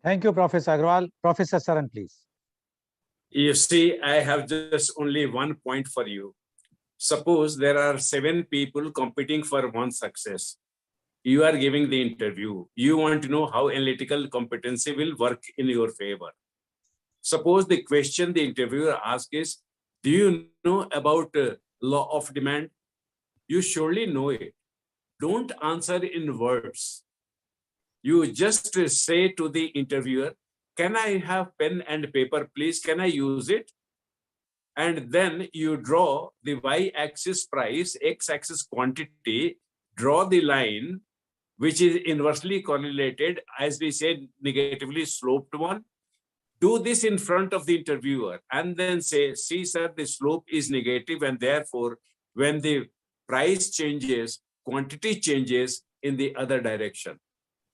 Thank you, Professor Agrawal. Professor Saran, please. You see, I have just only one point for you. Suppose there are 7 people competing for one success. You are giving the interview. You want to know how analytical competency will work in your favor. Suppose the question the interviewer asks is, do you know about law of demand? You surely know it. Don't answer in words. You just say to the interviewer, can I have pen and paper, please? Can I use it? And then you draw the y-axis price, x-axis quantity, draw the line, which is inversely correlated, as we said, negatively sloped one. Do this in front of the interviewer and then say, see, sir, the slope is negative, and therefore, when the price changes, quantity changes in the other direction.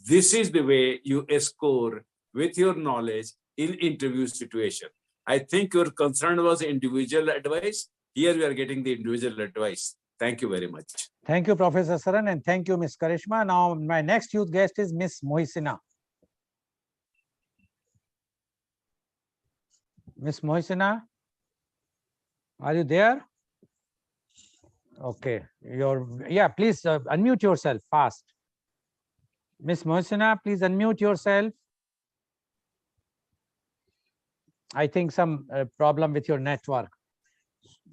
This is the way you score with your knowledge in interview situation. I think your concern was individual advice. Here we are getting the individual advice. Thank you very much. Thank you, Professor Saran, and thank you, Ms. Karishma. Now, my next youth guest is Ms. Mohisina. Ms. Mohisina, are you there? Okay, please unmute yourself fast. Ms. Mohisina, please unmute yourself. I think some problem with your network.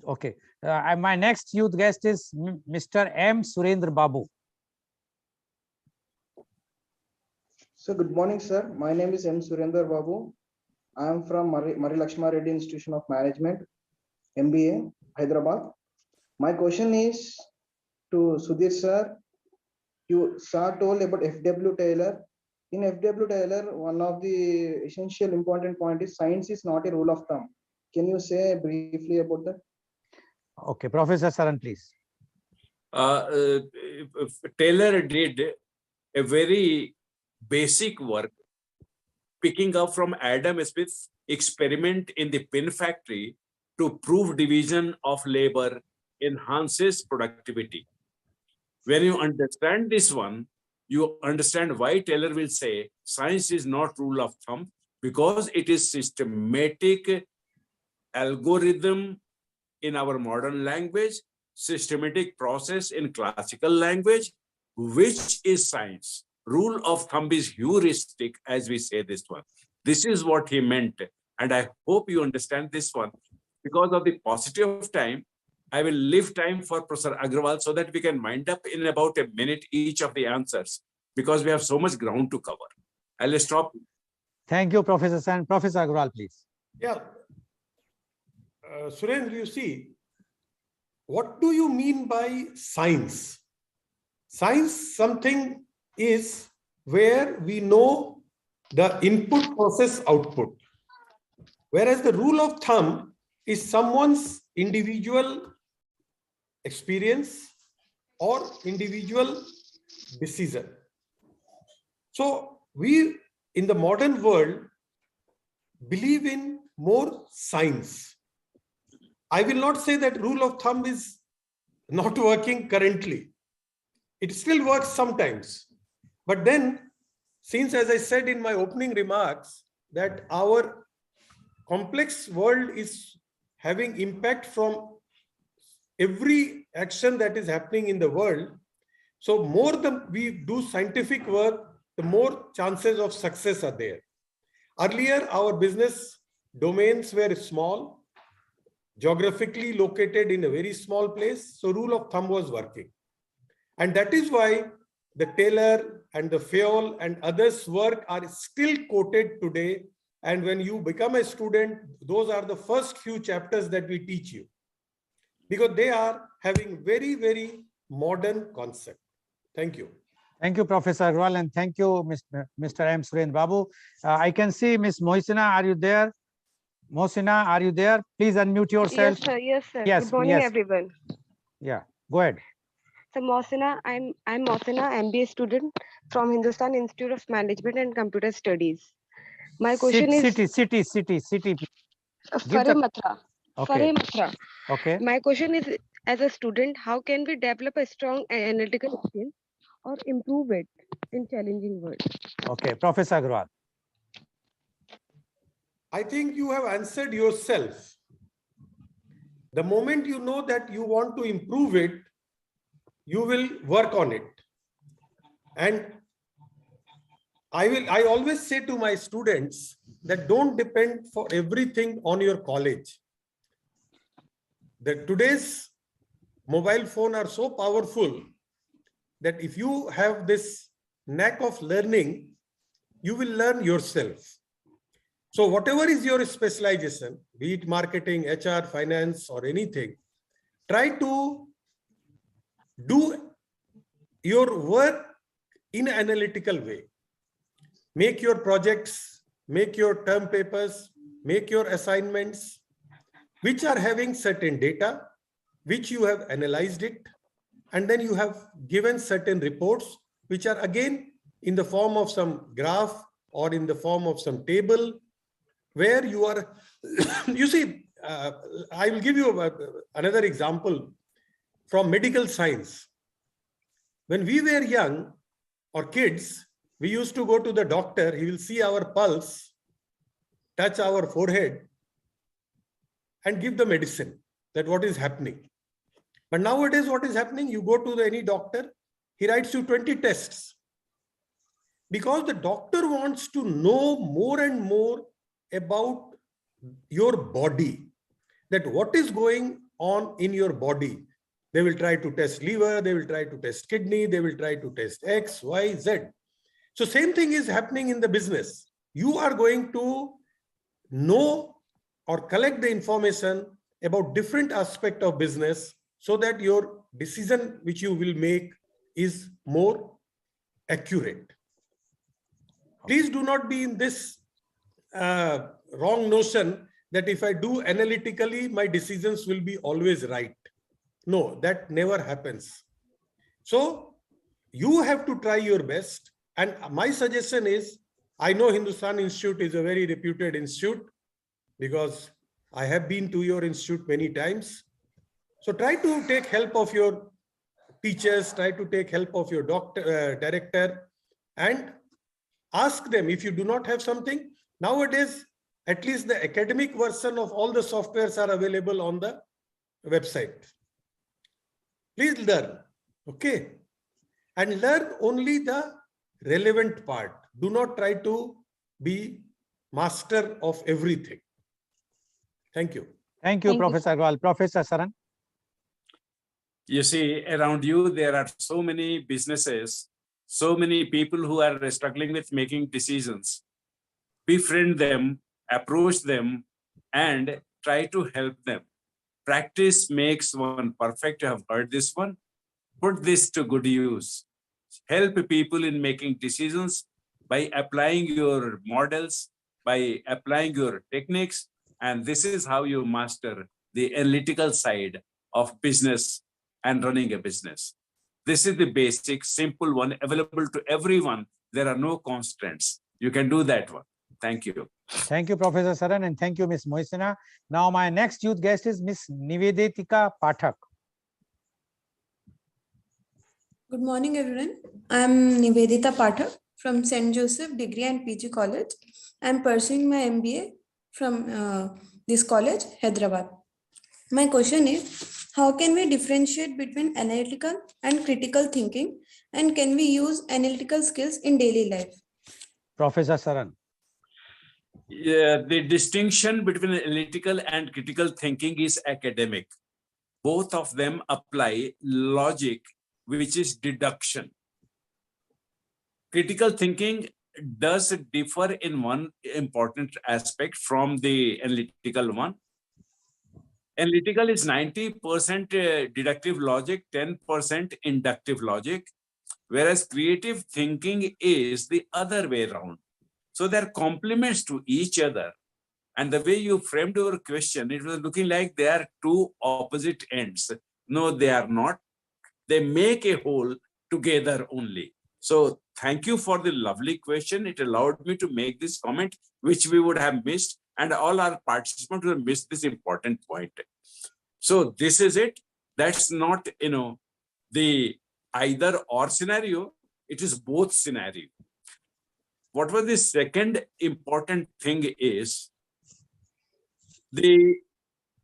Okay, my next youth guest is Mr. M. Surendra Babu. So good morning, sir. My name is M. Surendra Babu. I am from Mari Lakshma Reddy Institution of Management, MBA, Hyderabad. My question is to Sudhir sir. You sir told about FW Taylor. In FW Taylor, one of the essential important point is science is not a rule of thumb. Can you say briefly about that? Okay, Professor Saran, please. Taylor did a very basic work, picking up from Adam Smith's experiment in the pin factory to prove division of labor enhances productivity. When you understand this one, you understand why Taylor will say science is not rule of thumb, because it is systematic algorithm in our modern language, systematic process in classical language, which is science. Rule of thumb is heuristic, as we say this one. This is what he meant. And I hope you understand this one. Because of the paucity of time, I will leave time for Professor Agrawal so that we can wind up in about a minute each of the answers, because we have so much ground to cover. I'll stop. Thank you, Professor Saran. Professor Agrawal, please. Yeah. Surendra, you see, what do you mean by science? Science, something is where we know the input process output. Whereas the rule of thumb is someone's individual experience or individual decision. So we in the modern world believe in more science. I will not say that rule of thumb is not working currently. It still works sometimes. But then, since as I said in my opening remarks, that our complex world is having impact from every action that is happening in the world. So more we do scientific work, the more chances of success are there. Earlier, our business domains were small, geographically located in a very small place. So rule of thumb was working. And that is why the Taylor and the Fayol and others' work are still quoted today And when you become a student, those are the first few chapters that we teach you, because they are having very, very modern concept. Thank you. Thank you, Professor Agarwal, and thank you, Mr. M. Surendra Babu. I can see Ms. Mohsina, are you there? Mohsina, are you there? Please unmute yourself. Yes, sir. Yes, sir. Yes, Good morning, yes. everyone. Yeah, go ahead. So, Mohsina, I'm Mohsina, MBA student from Hindustan Institute of Management and Computer Studies. My question is City. Faray Matra. Okay. Faray Matra. Okay. My question is, as a student, how can we develop a strong analytical skill or improve it in challenging world? Okay, Professor Agarwal. I think you have answered yourself. The moment you know that you want to improve it, you will work on it. And I always say to my students that don't depend for everything on your college. That today's mobile phone are so powerful that if you have this knack of learning, you will learn yourself. So whatever is your specialization, be it marketing, HR, finance, or anything, try to do your work in an analytical way. Make your projects, make your term papers, make your assignments, which are having certain data, which you have analyzed it, and then you have given certain reports, which are again in the form of some graph or in the form of some table, where you are, you see, I will give you another example from medical science. When we were young or kids, we used to go to the doctor, he will see our pulse, touch our forehead, and give the medicine, that what is happening. But nowadays, what is happening? You go to any doctor, he writes you 20 tests. Because the doctor wants to know more and more about your body, that what is going on in your body. They will try to test liver, they will try to test kidney, they will try to test X, Y, Z. So same thing is happening in the business. You are going to know or collect the information about different aspects of business so that your decision which you will make is more accurate. Please do not be in this wrong notion that if I do analytically, my decisions will be always right. No, that never happens. So you have to try your best. And my suggestion is, I know Hindustan Institute is a very reputed institute because I have been to your institute many times. So try to take help of your teachers, try to take help of your director, and ask them if you do not have something. Nowadays, at least the academic version of all the softwares are available on the website. Please learn, okay? And learn only the relevant part. Do not try to be master of everything. Thank you. Thank you, Professor Agarwal. Professor Saran. You see, around you, there are so many businesses, so many people who are struggling with making decisions. Befriend them, approach them, and try to help them. Practice makes one perfect. You have heard this one. Put this to good use. Help people in making decisions by applying your models, by applying your techniques, and this is how you master the analytical side of business and running a business. This is the basic, simple one available to everyone. There are no constraints. You can do that one. Thank you. Thank you, Professor Saran, and thank you, Ms. Mohsina. Now, my next youth guest is Ms. Nivedita Pathak. Good morning, everyone. I'm Nivedita Pathak from St. Joseph Degree and PG College. I'm pursuing my MBA from this college, Hyderabad. My question is, how can we differentiate between analytical and critical thinking, and can we use analytical skills in daily life? Professor Saran. Yeah, the distinction between analytical and critical thinking is academic. Both of them apply logic, which is deduction. Critical thinking does differ in one important aspect from the analytical one. Analytical is 90% deductive logic, 10% inductive logic, whereas creative thinking is the other way around. So they're complements to each other. And the way you framed your question, it was looking like they are two opposite ends. No, they are not. They make a whole together only. So thank you for the lovely question. It allowed me to make this comment, which we would have missed, and all our participants would have missed this important point. So this is it. That's not, the either or scenario. It is both scenario. What was the second important thing is the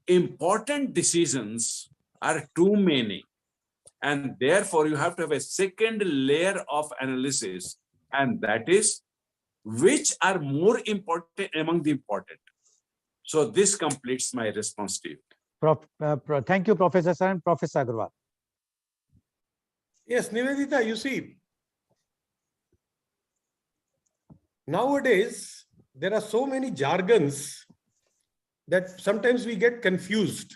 important decisions are too many. And therefore, you have to have a second layer of analysis. And that is which are more important among the important. So this completes my response to you. Thank you, Professor Sir and Professor Agarwal. Yes, Nivedita, you see, nowadays, there are so many jargons that sometimes we get confused.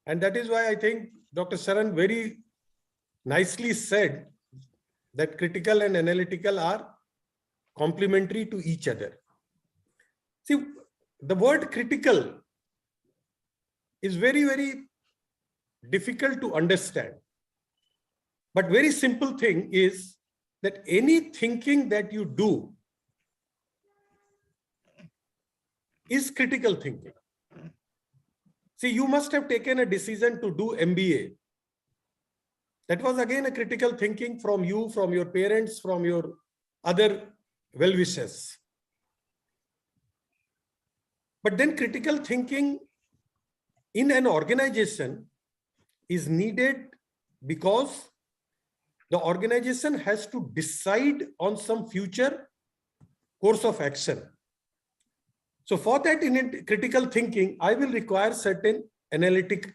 And that is why I think Dr. Sharan very nicely said that critical and analytical are complementary to each other. See, the word critical is very, very difficult to understand. But very simple thing is that any thinking that you do is critical thinking. See, you must have taken a decision to do MBA. That was again a critical thinking from you, from your parents, from your other well-wishers. But then critical thinking in an organization is needed because the organization has to decide on some future course of action. So for that, in critical thinking, I will require certain analytical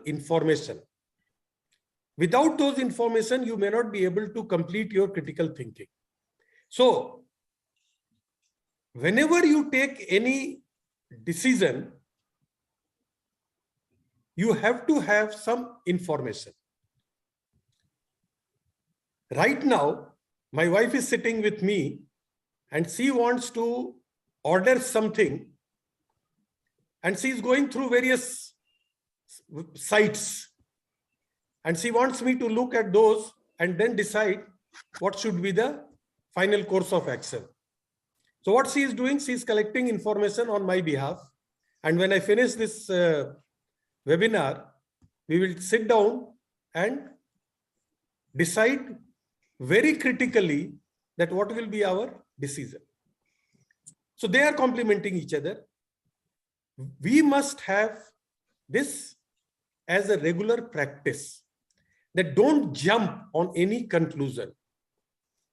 information. Without those information, you may not be able to complete your critical thinking. So whenever you take any decision, you have to have some information. Right now, my wife is sitting with me and she wants to order something and she is going through various sites and she wants me to look at those and then decide what should be the final course of action. So what she is doing, she is collecting information on my behalf. And when I finish this webinar, we will sit down and decide very critically that what will be our decision. So they are complementing each other. We must have this as a regular practice, that don't jump on any conclusion.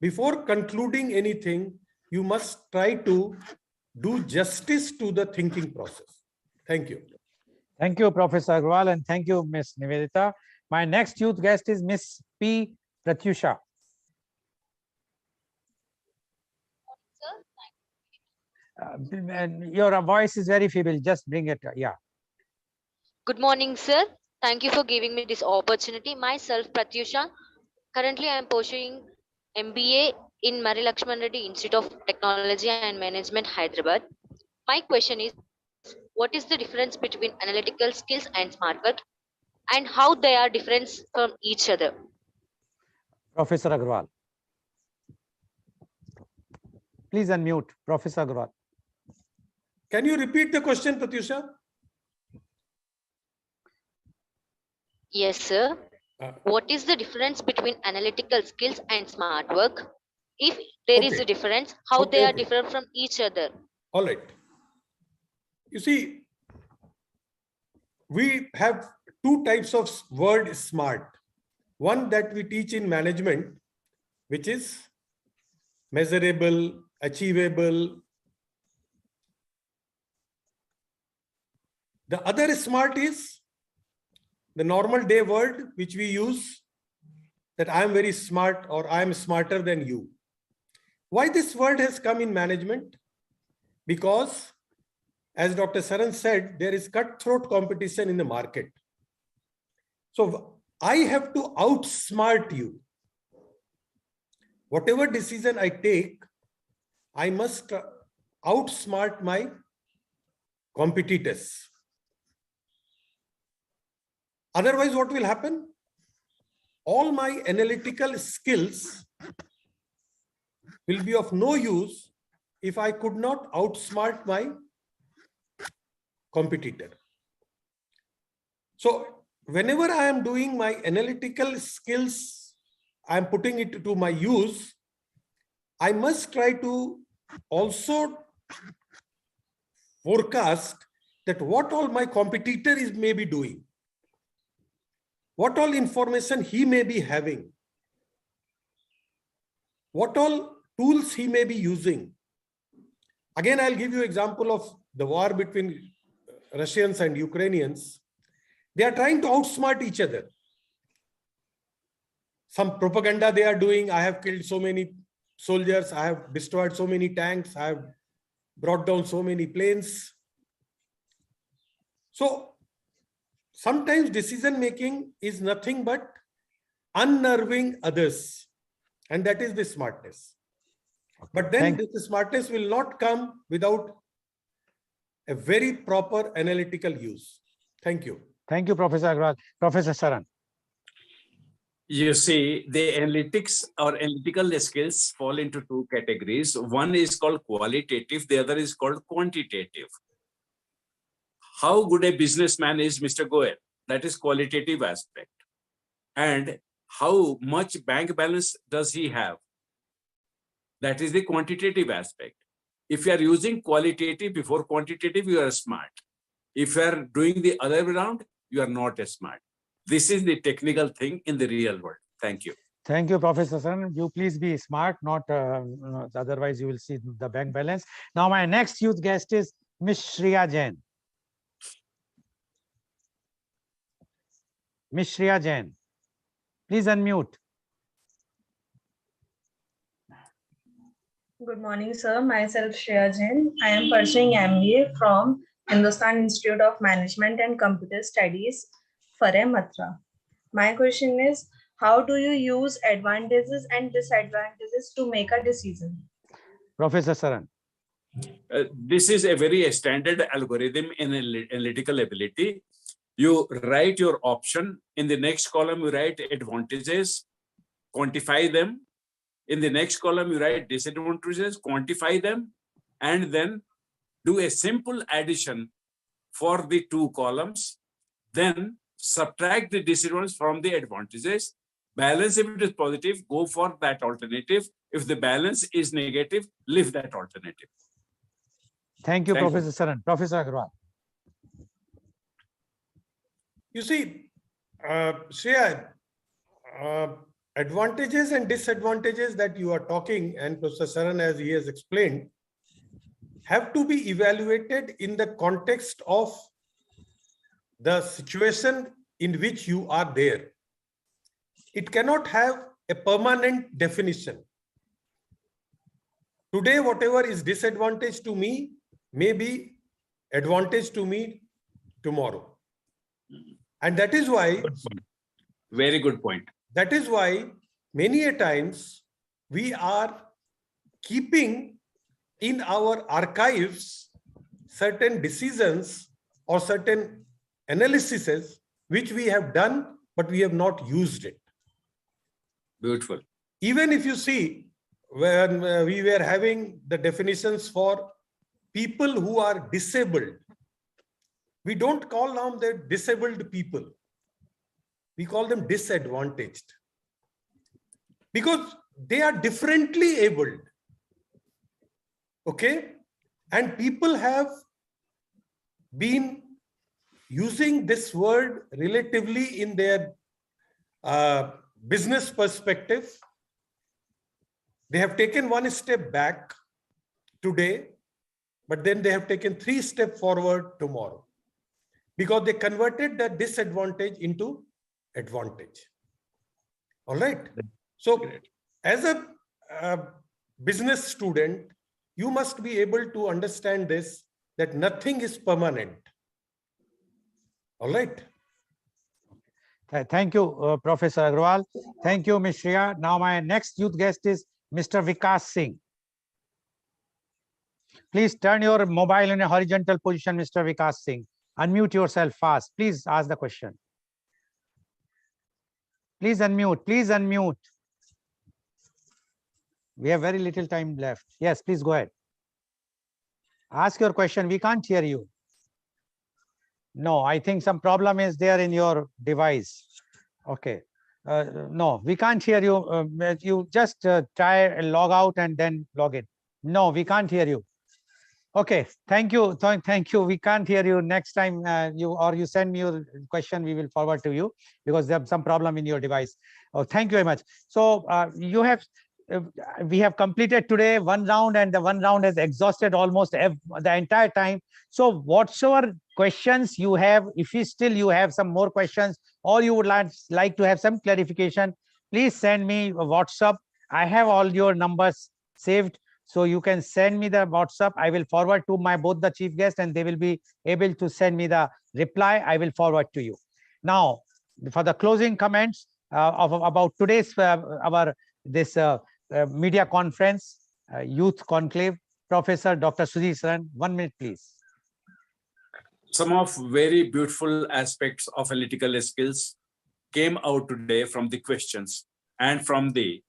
Before concluding anything, you must try to do justice to the thinking process. Thank you. Thank you, Professor Agarwal, and thank you, Ms. Nivedita. My next youth guest is Ms. P. Pratyusha. And your voice is very feeble. Just bring it. Yeah. Good morning, sir. Thank you for giving me this opportunity. Myself, Pratyusha. Currently, I am pursuing MBA in Mary Lakshman Reddy Institute of Technology and Management, Hyderabad. My question is, what is the difference between analytical skills and smart work, and how they are different from each other? Professor Agarwal. Please unmute, Professor Agarwal. Can you repeat the question, Pratyusha? Yes, sir. What is the difference between analytical skills and smart work? If there is a difference, how they are different from each other? All right. You see, we have two types of word smart. One that we teach in management, which is measurable, achievable. The other smart is the normal day word which we use, that I am very smart or I am smarter than you. Why this word has come in management? Because as Dr. Saran said, there is cutthroat competition in the market. So I have to outsmart you. Whatever decision I take, I must outsmart my competitors. Otherwise, what will happen? All my analytical skills will be of no use if I could not outsmart my competitor. So whenever I am doing my analytical skills, I am putting it to my use, I must try to also forecast that what all my competitor is may be doing, what all information he may be having, what all tools he may be using. Again, I'll give you example of the war between Russians and Ukrainians. They are trying to outsmart each other. Some propaganda they are doing. I have killed so many soldiers. I have destroyed so many tanks. I have brought down so many planes. So sometimes decision making is nothing but unnerving others. And that is the smartness. But then the smartness will not come without a very proper analytical use. Thank you. Thank you, Professor Agrawal. Professor Saran. You see, the analytics or analytical skills fall into two categories. One is called qualitative, the other is called quantitative. How good a businessman is Mr. Goel? That is qualitative aspect. And how much bank balance does he have? That is the quantitative aspect. If you are using qualitative before quantitative, you are smart. If you are doing the other way around, you are not smart. This is the technical thing in the real world. Thank you. Thank you, Professor Saran. You please be smart, not otherwise you will see the bank balance. Now my next youth guest is Ms. Shreya Jain. Ms. Shreya Jain, please unmute. Good morning, sir. Myself, Shreya Jain. I am pursuing MBA from Hindustan Institute of Management and Computer Studies, Faray, Mathura. My question is, how do you use advantages and disadvantages to make a decision? Professor Saran. This is a very standard algorithm in analytical ability. You write your option. In the next column, you write advantages, quantify them. In the next column, you write disadvantages, quantify them, and then do a simple addition for the two columns. Then subtract the disadvantages from the advantages. Balance if it is positive, go for that alternative. If the balance is negative, leave that alternative. Thank you, Professor Saran. Professor Agrawal. You see, Shreya, advantages and disadvantages that you are talking, and Professor Saran, as he has explained, have to be evaluated in the context of the situation in which you are there. It cannot have a permanent definition. Today, whatever is disadvantage to me may be advantage to me tomorrow. And that is why, very good point. That is why many a times we are keeping in our archives certain decisions or certain analyses which we have done, but we have not used it. Beautiful. Even if you see, when we were having the definitions for people who are disabled, we don't call them the disabled people. We call them disadvantaged because they are differently abled. Okay. And people have been using this word relatively in their business perspective. They have taken one step back today, but then they have taken 3 steps forward tomorrow because they converted the disadvantage into advantage. All right. So as a business student, you must be able to understand this, that nothing is permanent. All right. Thank you, Professor Agrawal. Thank you, Ms. Shreya. Now my next youth guest is Mr. Vikas Singh. Please turn your mobile in a horizontal position, Mr. Vikas Singh. Unmute yourself fast. Please ask the question. Please unmute. Please unmute. We have very little time left. Yes, please go ahead. Ask your question. We can't hear you. No, I think some problem is there in your device. Okay. No, we can't hear you. You just try and log out and then log in. No, we can't hear you. Okay, thank you. Thank you. We can't hear you. Next time you send me your question, we will forward to you because there's some problem in your device. Oh, thank you very much. So we have completed today one round, and the one round has exhausted almost the entire time. So whatsoever questions you have, if you have some more questions or you would like to have some clarification, please send me a WhatsApp. I have all your numbers saved. So you can send me the WhatsApp. I will forward to both the chief guests, and they will be able to send me the reply. I will forward to you. Now, for the closing comments about today's media conference, youth conclave, Professor Dr. Sudhir Saran, 1 minute, please. Some of very beautiful aspects of analytical skills came out today from the questions and from the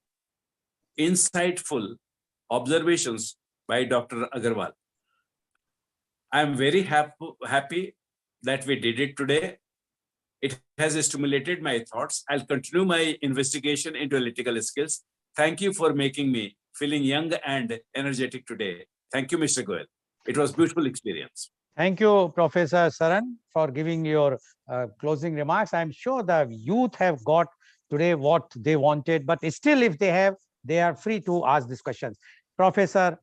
insightful observations by Dr. Agarwal. I am very happy that we did it today. It has stimulated my thoughts. I'll continue my investigation into analytical skills. Thank you for making me feeling young and energetic today. Thank you, Mr. Goel. It was a beautiful experience. Thank you, Professor Saran, for giving your closing remarks. I'm sure the youth have got today what they wanted, but still if they are free to ask these questions. Professor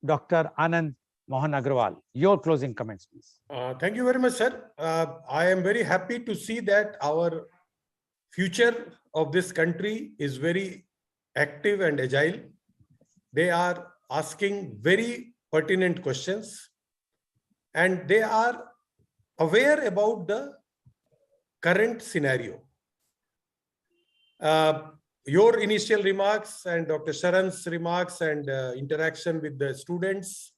Dr. Anand Mohan Agrawal, your closing comments, please. Thank you very much, sir. I am very happy to see that our future of this country is very active and agile. They are asking very pertinent questions, and they are aware about the current scenario. Your initial remarks and Dr. Sharan's remarks and interaction with the students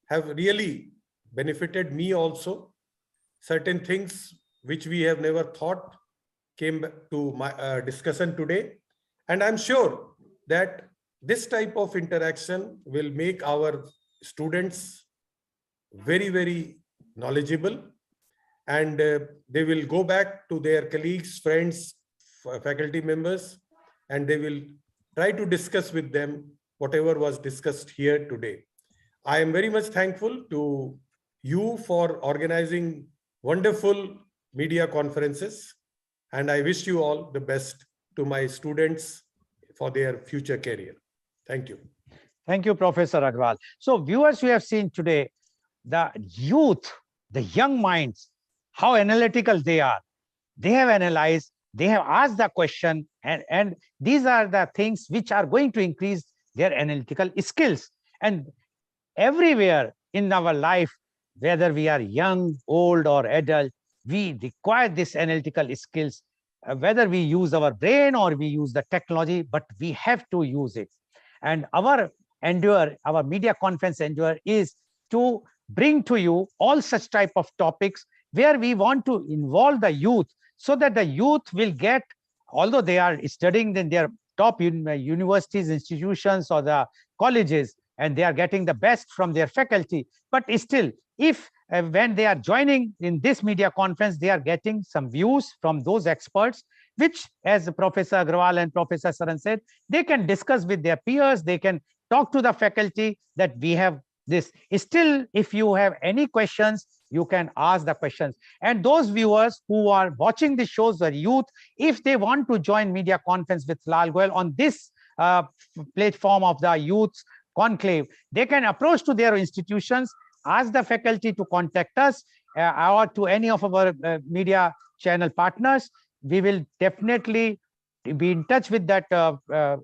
have really benefited me also. Certain things which we have never thought came to my discussion today. And I'm sure that this type of interaction will make our students very, very knowledgeable, and they will go back to their colleagues, friends, faculty members, and they will try to discuss with them whatever was discussed here today. I am very much thankful to you for organizing wonderful media conferences, and I wish you all the best to my students for their future career. Thank you. Thank you, Professor Agrawal. So viewers, we have seen today the youth, the young minds, how analytical they are. They have analyzed, they have asked the question, and these are the things which are going to increase their analytical skills. And everywhere in our life, whether we are young, old, or adult, we require this analytical skills, whether we use our brain or we use the technology, but we have to use it. And our media conference endeavor is to bring to you all such type of topics where we want to involve the youth, so that the youth will get, although they are studying in their top universities, institutions, or the colleges, and they are getting the best from their faculty, but still, if when they are joining in this media conference, they are getting some views from those experts, which, as Professor Agrawal and Professor Saran said, they can discuss with their peers, they can talk to the faculty that we have this. Still, if you have any questions, you can ask the questions. And those viewers who are watching the shows, the youth, if they want to join media conference with Lal Goel on this platform of the youth conclave, they can approach to their institutions, ask the faculty to contact us or to any of our media channel partners. We will definitely be in touch with that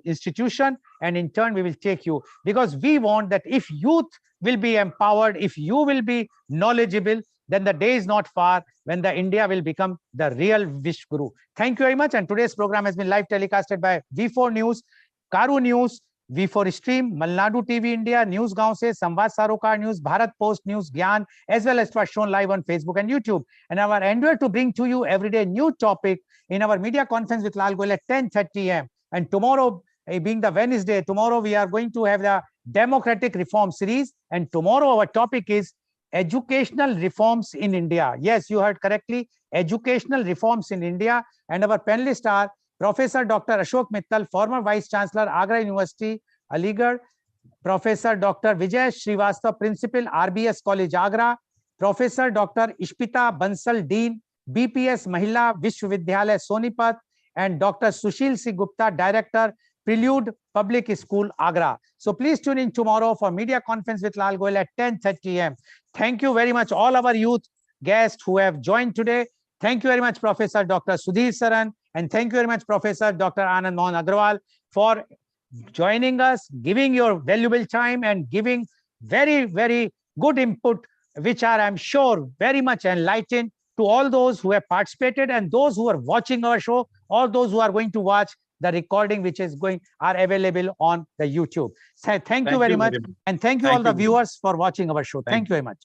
institution, and in turn we will take you, because we want that if youth will be empowered, if you will be knowledgeable, then the day is not far when the India will become the real Vishguru. Thank you very much. And today's program has been live telecasted by V4 News, Karu News, V4 Stream, Malnadu TV India, News Gaon Se, Samvad Sarokar News, Bharat Post News, Gyan, as well as was shown live on Facebook and YouTube. And our endeavor to bring to you every day new topic in our media conference with Lal Goel at 10:30 a.m. And tomorrow, being the Wednesday, tomorrow we are going to have the Democratic Reform Series. And tomorrow our topic is educational reforms in India. Yes, you heard correctly, educational reforms in India. And our panelists are Professor Dr. Ashok Mittal, former Vice Chancellor, Agra University, Aligarh; Professor Dr. Vijay Srivastava, Principal, RBS College, Agra; Professor Dr. Ishpita Bansal, Dean, BPS Mahila Vishwavidyalaya, Sonipat; and Dr. Sushil C. Gupta, Director, Prelude Public School, Agra. So please tune in tomorrow for media conference with Lal Goel at 10:30 a.m. Thank you very much, all our youth guests who have joined today. Thank you very much, Professor Dr. Sudhir Saran, and thank you very much, Professor Dr. Anand Mohan Agrawal, for joining us, giving your valuable time and giving very, very good input, which are, I'm sure, very much enlightened to all those who have participated and those who are watching our show, all those who are going to watch the recording, which is are available on the YouTube. So thank you very much. And thank you all the viewers for watching our show. Thank you very much.